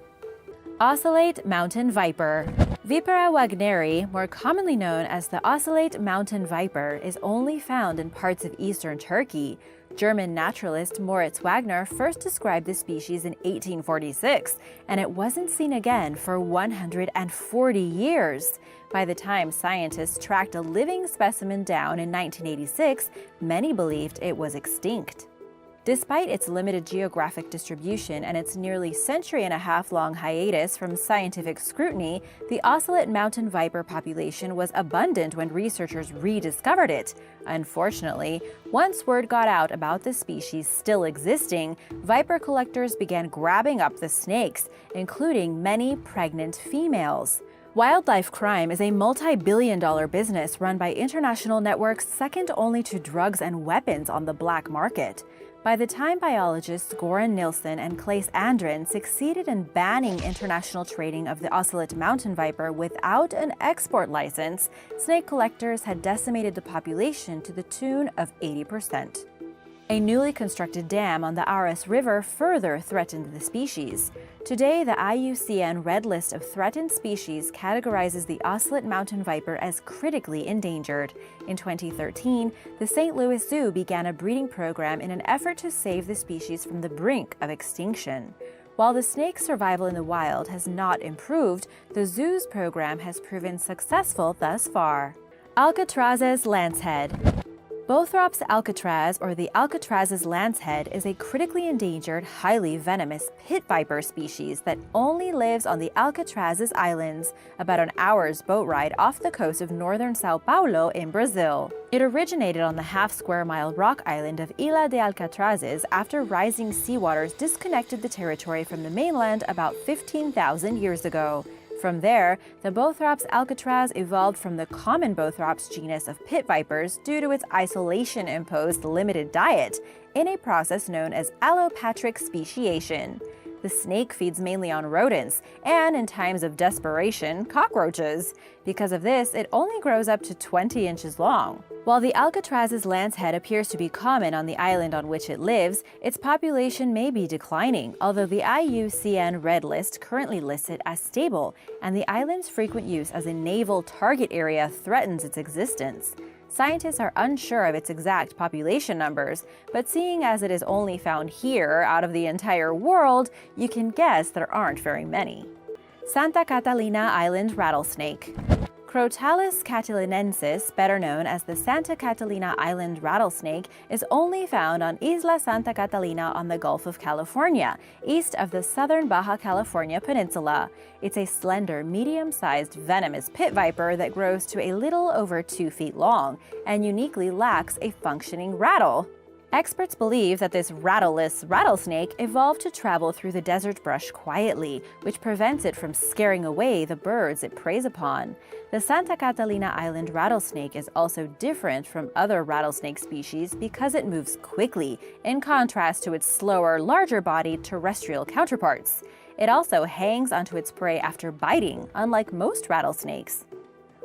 Oscillate mountain viper. Vipera wagneri, more commonly known as the oscillate mountain viper, is only found in parts of eastern Turkey. German naturalist Moritz Wagner first described the species in 1846, and it wasn't seen again for 140 years. By the time scientists tracked a living specimen down in 1986, many believed it was extinct. Despite its limited geographic distribution and its nearly century-and-a-half-long hiatus from scientific scrutiny, the oscillate mountain viper population was abundant when researchers rediscovered it. Unfortunately, once word got out about the species still existing, viper collectors began grabbing up the snakes, including many pregnant females. Wildlife crime is a multi-billion-dollar business run by international networks second only to drugs and weapons on the black market. By the time biologists Goran Nilsson and Claes Andren succeeded in banning international trading of the oscillate mountain viper without an export license, snake collectors had decimated the population to the tune of 80%. A newly constructed dam on the Aras River further threatened the species. Today, the IUCN Red List of Threatened Species categorizes the oscillate mountain viper as critically endangered. In 2013, the St. Louis Zoo began a breeding program in an effort to save the species from the brink of extinction. While the snake's survival in the wild has not improved, the zoo's program has proven successful thus far. Alcatraz's lancehead. Bothrops alcatraz, or the alcatraz's lancehead, is a critically endangered, highly venomous pit viper species that only lives on the Alcatraz's Islands, about an hour's boat ride off the coast of northern Sao Paulo in Brazil. It originated on the half-square-mile rock island of Ilha de Alcatrazes after rising seawaters disconnected the territory from the mainland about 15,000 years ago. From there, the Bothrops alcatraz evolved from the common Bothrops genus of pit vipers due to its isolation-imposed limited diet, in a process known as allopatric speciation. The snake feeds mainly on rodents and, in times of desperation, cockroaches. Because of this, it only grows up to 20 inches long. While the alcatraz's lancehead appears to be common on the island on which it lives, its population may be declining, although the IUCN Red List currently lists it as stable, and the island's frequent use as a naval target area threatens its existence. Scientists are unsure of its exact population numbers, but seeing as it is only found here out of the entire world, you can guess there aren't very many. Santa Catalina Island rattlesnake. Crotalus catalinensis, better known as the Santa Catalina Island rattlesnake, is only found on Isla Santa Catalina on the Gulf of California, east of the southern Baja California peninsula. It's a slender, medium-sized venomous pit viper that grows to a little over 2 feet long and uniquely lacks a functioning rattle. Experts believe that this rattleless rattlesnake evolved to travel through the desert brush quietly, which prevents it from scaring away the birds it preys upon. The Santa Catalina Island rattlesnake is also different from other rattlesnake species because it moves quickly, in contrast to its slower, larger-bodied terrestrial counterparts. It also hangs onto its prey after biting, unlike most rattlesnakes.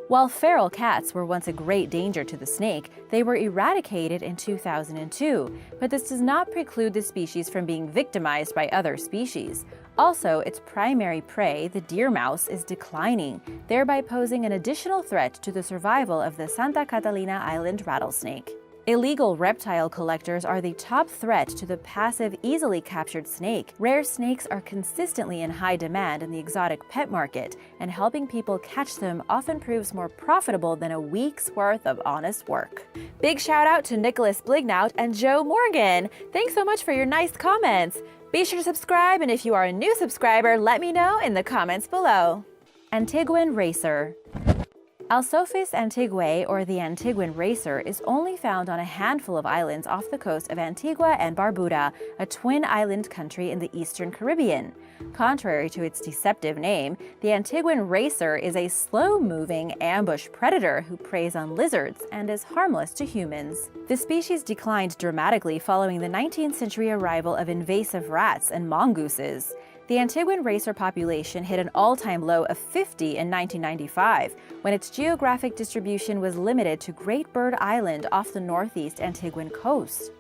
While feral cats were once a great danger to the snake, they were eradicated in 2002, but this does not preclude the species from being victimized by other species. Also, its primary prey, the deer mouse, is declining, thereby posing an additional threat to the survival of the Santa Catalina Island rattlesnake. Illegal reptile collectors are the top threat to the passive, easily captured snake. Rare snakes are consistently in high demand in the exotic pet market, and helping people catch them often proves more profitable than a week's worth of honest work. Big shout out to Nicholas Blignaut and Joe Morgan. Thanks so much for your nice comments. Be sure to subscribe, and if you are a new subscriber, let me know in the comments below. Antiguan racer. Alsophis antiguae, or the Antiguan racer, is only found on a handful of islands off the coast of Antigua and Barbuda, a twin-island country in the eastern Caribbean. Contrary to its deceptive name, the Antiguan racer is a slow-moving ambush predator who preys on lizards and is harmless to humans. The species declined dramatically following the 19th century arrival of invasive rats and mongooses. The Antiguan racer population hit an all-time low of 50 in 1995, when its geographic distribution was limited to Great Bird Island off the northeast Antiguan coast.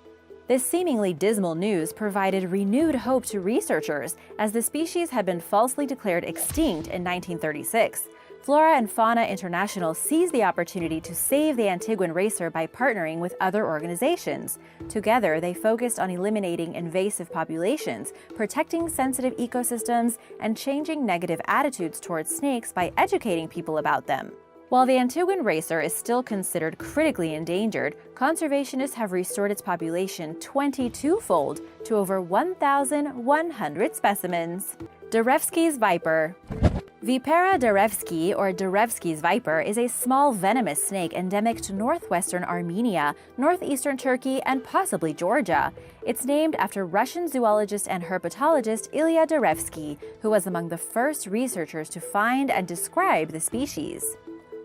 This seemingly dismal news provided renewed hope to researchers, as the species had been falsely declared extinct in 1936. Flora and Fauna International seized the opportunity to save the Antiguan racer by partnering with other organizations. Together, they focused on eliminating invasive populations, protecting sensitive ecosystems, and changing negative attitudes towards snakes by educating people about them. While the Antiguan racer is still considered critically endangered, conservationists have restored its population 22-fold to over 1,100 specimens. Derevskys viper. Vipera derevsky, or derevskys viper, is a small venomous snake endemic to northwestern Armenia, northeastern Turkey, and possibly Georgia. It's named after Russian zoologist and herpetologist Ilya Derevsky, who was among the first researchers to find and describe the species.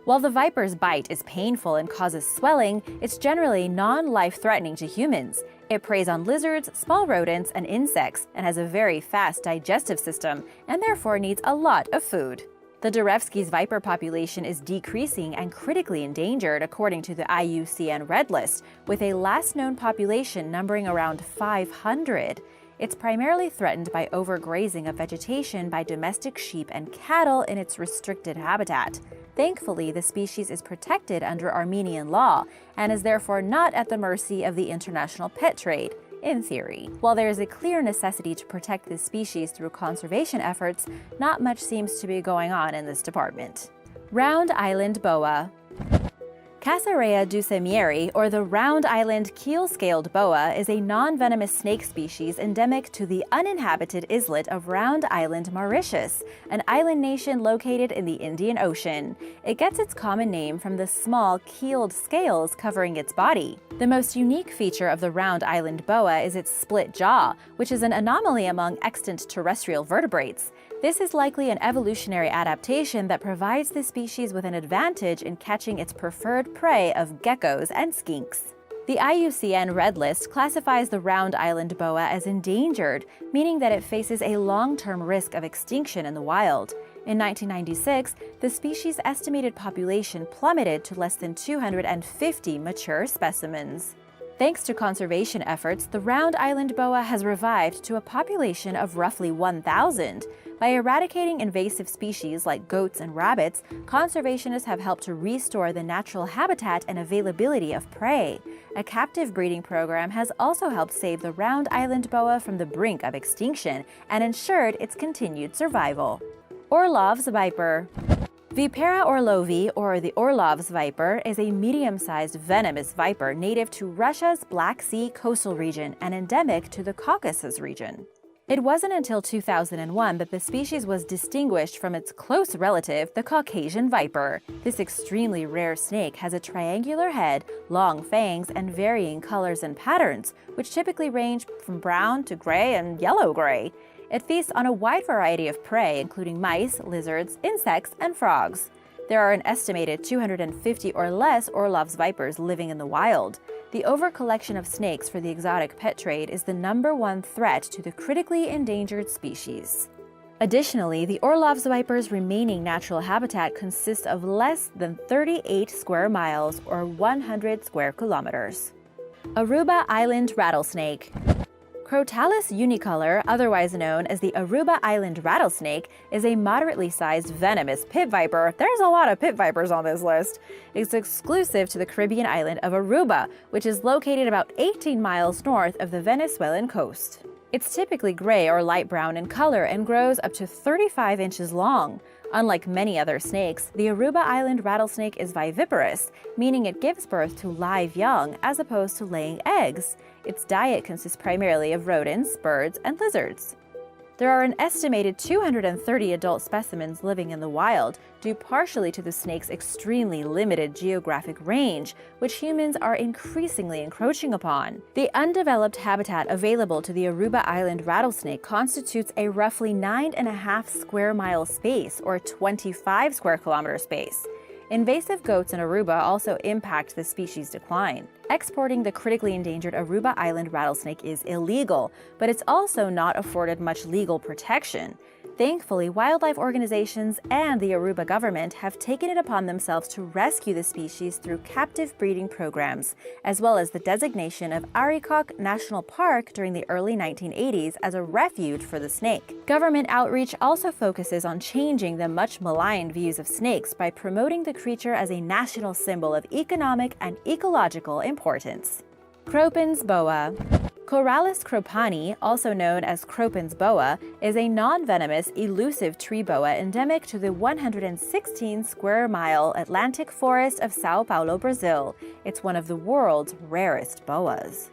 While the viper's bite is painful and causes swelling, it's generally non-life-threatening to humans. It preys on lizards, small rodents, and insects, and has a very fast digestive system, and therefore needs a lot of food. The Derevskys viper population is decreasing and critically endangered according to the IUCN Red List, with a last known population numbering around 500. It's primarily threatened by overgrazing of vegetation by domestic sheep and cattle in its restricted habitat. Thankfully, the species is protected under Armenian law and is therefore not at the mercy of the international pet trade, in theory. While there is a clear necessity to protect this species through conservation efforts, not much seems to be going on in this department. Round Island boa. Cassarea dusemieri, or the round island keel-scaled boa, is a non-venomous snake species endemic to the uninhabited islet of Round Island, Mauritius, an island nation located in the Indian Ocean. It gets its common name from the small, keeled scales covering its body. The most unique feature of the round island boa is its split jaw, which is an anomaly among extant terrestrial vertebrates. This is likely an evolutionary adaptation that provides the species with an advantage in catching its preferred prey of geckos and skinks. The IUCN Red List classifies the round island boa as endangered, meaning that it faces a long-term risk of extinction in the wild. In 1996, the species' estimated population plummeted to less than 250 mature specimens. Thanks to conservation efforts, the round island boa has revived to a population of roughly 1,000. By eradicating invasive species like goats and rabbits, conservationists have helped to restore the natural habitat and availability of prey. A captive breeding program has also helped save the round island boa from the brink of extinction and ensured its continued survival. Orlovs viper. Vipera orlovi, or the Orlovs viper, is a medium-sized venomous viper native to Russia's Black Sea coastal region and endemic to the Caucasus region. It wasn't until 2001 that the species was distinguished from its close relative, the Caucasian viper. This extremely rare snake has a triangular head, long fangs, and varying colors and patterns, which typically range from brown to gray and yellow-gray. It feasts on a wide variety of prey, including mice, lizards, insects, and frogs. There are an estimated 250 or less Orlovs vipers living in the wild. The overcollection of snakes for the exotic pet trade is the #1 threat to the critically endangered species. Additionally, the Orlovs viper's remaining natural habitat consists of less than 38 square miles or 100 square kilometers. Aruba Island rattlesnake. Crotalus unicolor, otherwise known as the Aruba Island rattlesnake, is a moderately sized venomous pit viper. There's a lot of pit vipers on this list. It's exclusive to the Caribbean island of Aruba, which is located about 18 miles north of the Venezuelan coast. It's typically gray or light brown in color and grows up to 35 inches long. Unlike many other snakes, the Aruba Island rattlesnake is viviparous, meaning it gives birth to live young as opposed to laying eggs. Its diet consists primarily of rodents, birds, and lizards. There are an estimated 230 adult specimens living in the wild, due partially to the snake's extremely limited geographic range, which humans are increasingly encroaching upon. The undeveloped habitat available to the Aruba Island rattlesnake constitutes a roughly 9.5 square mile space, or 25 square kilometer space. Invasive goats in Aruba also impact the species' decline. Exporting the critically endangered Aruba Island rattlesnake is illegal, but it's also not afforded much legal protection. Thankfully, wildlife organizations and the Aruba government have taken it upon themselves to rescue the species through captive breeding programs, as well as the designation of Archaeological National Park during the early 1980s as a refuge for the snake. Government outreach also focuses on changing the much maligned views of snakes by promoting the creature as a national symbol of economic and ecological importance. Cropens boa. Corallus cropani, also known as Cropens boa, is a non-venomous, elusive tree boa endemic to the 116 square mile Atlantic forest of Sao Paulo, Brazil. It's one of the world's rarest boas.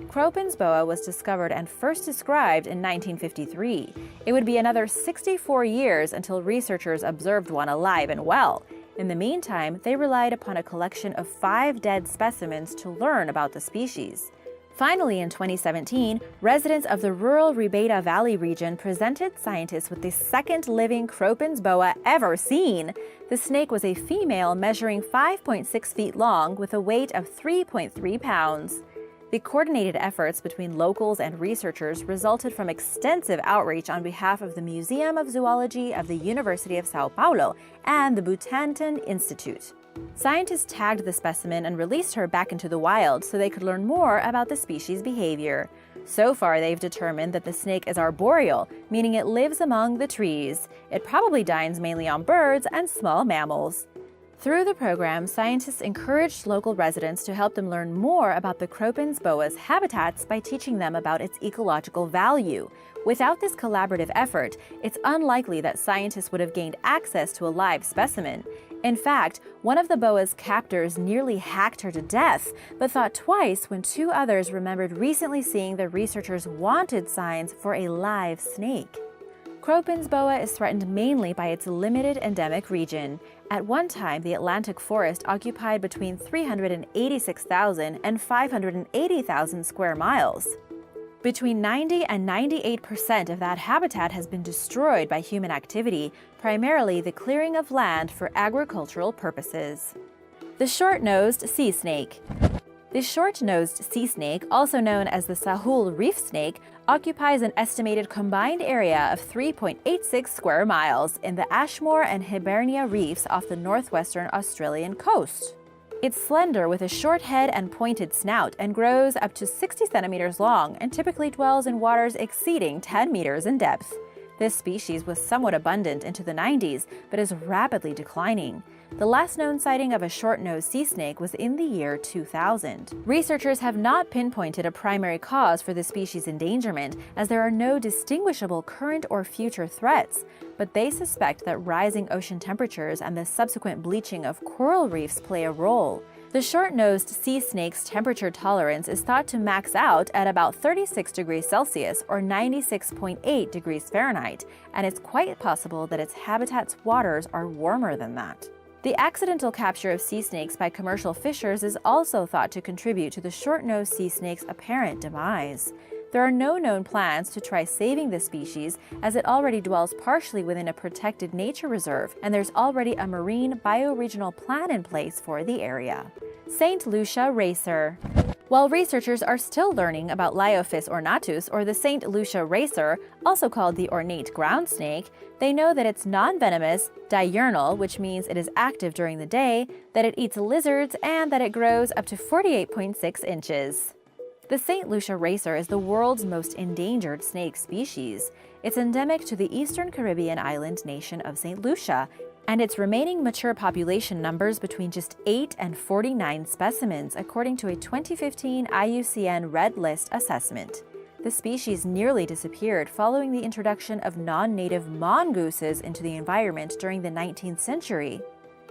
Cropens boa was discovered and first described in 1953. It would be another 64 years until researchers observed one alive and well. In the meantime, they relied upon a collection of 5 dead specimens to learn about the species. Finally, in 2017, residents of the rural Ribeira Valley region presented scientists with the second living Cropens boa ever seen. The snake was a female measuring 5.6 feet long with a weight of 3.3 pounds. The coordinated efforts between locals and researchers resulted from extensive outreach on behalf of the Museum of Zoology of the University of Sao Paulo and the Butantan Institute. Scientists tagged the specimen and released her back into the wild so they could learn more about the species' behavior. So far, they've determined that the snake is arboreal, meaning it lives among the trees. It probably dines mainly on birds and small mammals. Through the program, scientists encouraged local residents to help them learn more about the Cropens boa's habitats by teaching them about its ecological value. Without this collaborative effort, it's unlikely that scientists would have gained access to a live specimen. In fact, one of the boa's captors nearly hacked her to death, but thought twice when 2 others remembered recently seeing the researchers' wanted signs for a live snake. Cropens boa is threatened mainly by its limited endemic region. At one time, the Atlantic forest occupied between 386,000 and 580,000 square miles. Between 90 and 98% of that habitat has been destroyed by human activity, primarily the clearing of land for agricultural purposes. The short-nosed sea snake. The short-nosed sea snake, also known as the Sahul reef snake, occupies an estimated combined area of 3.86 square miles in the Ashmore and Hibernia reefs off the northwestern Australian coast. It's slender with a short head and pointed snout and grows up to 60 centimeters long and typically dwells in waters exceeding 10 meters in depth. This species was somewhat abundant into the 90s, but is rapidly declining. The last known sighting of a short-nosed sea snake was in the year 2000. Researchers have not pinpointed a primary cause for the species' endangerment, as there are no distinguishable current or future threats, but they suspect that rising ocean temperatures and the subsequent bleaching of coral reefs play a role. The short-nosed sea snake's temperature tolerance is thought to max out at about 36 degrees Celsius or 96.8 degrees Fahrenheit, and it's quite possible that its habitat's waters are warmer than that. The accidental capture of sea snakes by commercial fishers is also thought to contribute to the short-nosed sea snake's apparent demise. There are no known plans to try saving the species, as it already dwells partially within a protected nature reserve, and there's already a marine bioregional plan in place for the area. St. Lucia racer. While researchers are still learning about Liophis ornatus, or the St. Lucia racer, also called the ornate ground snake, they know that it's non-venomous, diurnal, which means it is active during the day, that it eats lizards, and that it grows up to 48.6 inches. The St. Lucia racer is the world's most endangered snake species. It's endemic to the eastern Caribbean island nation of St. Lucia, and its remaining mature population numbers between just 8 and 49 specimens, according to a 2015 IUCN Red List assessment. The species nearly disappeared following the introduction of non-native mongooses into the environment during the 19th century.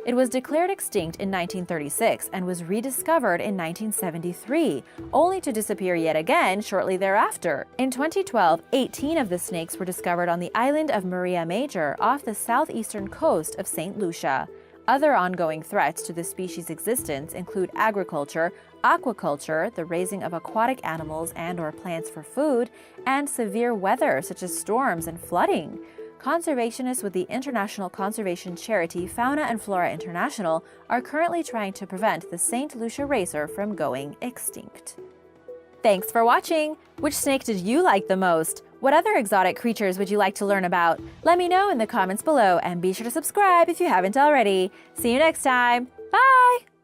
It was declared extinct in 1936 and was rediscovered in 1973, only to disappear yet again shortly thereafter. In 2012, 18 of the snakes were discovered on the island of Maria Major off the southeastern coast of St. Lucia. Other ongoing threats to the species' existence include agriculture, aquaculture, the raising of aquatic animals and/or plants for food, and severe weather such as storms and flooding. Conservationists with the international conservation charity Fauna and Flora International are currently trying to prevent the St. Lucia racer from going extinct. Thanks for watching! Which snake did you like the most? What other exotic creatures would you like to learn about? Let me know in the comments below, and be sure to subscribe if you haven't already. See you next time! Bye!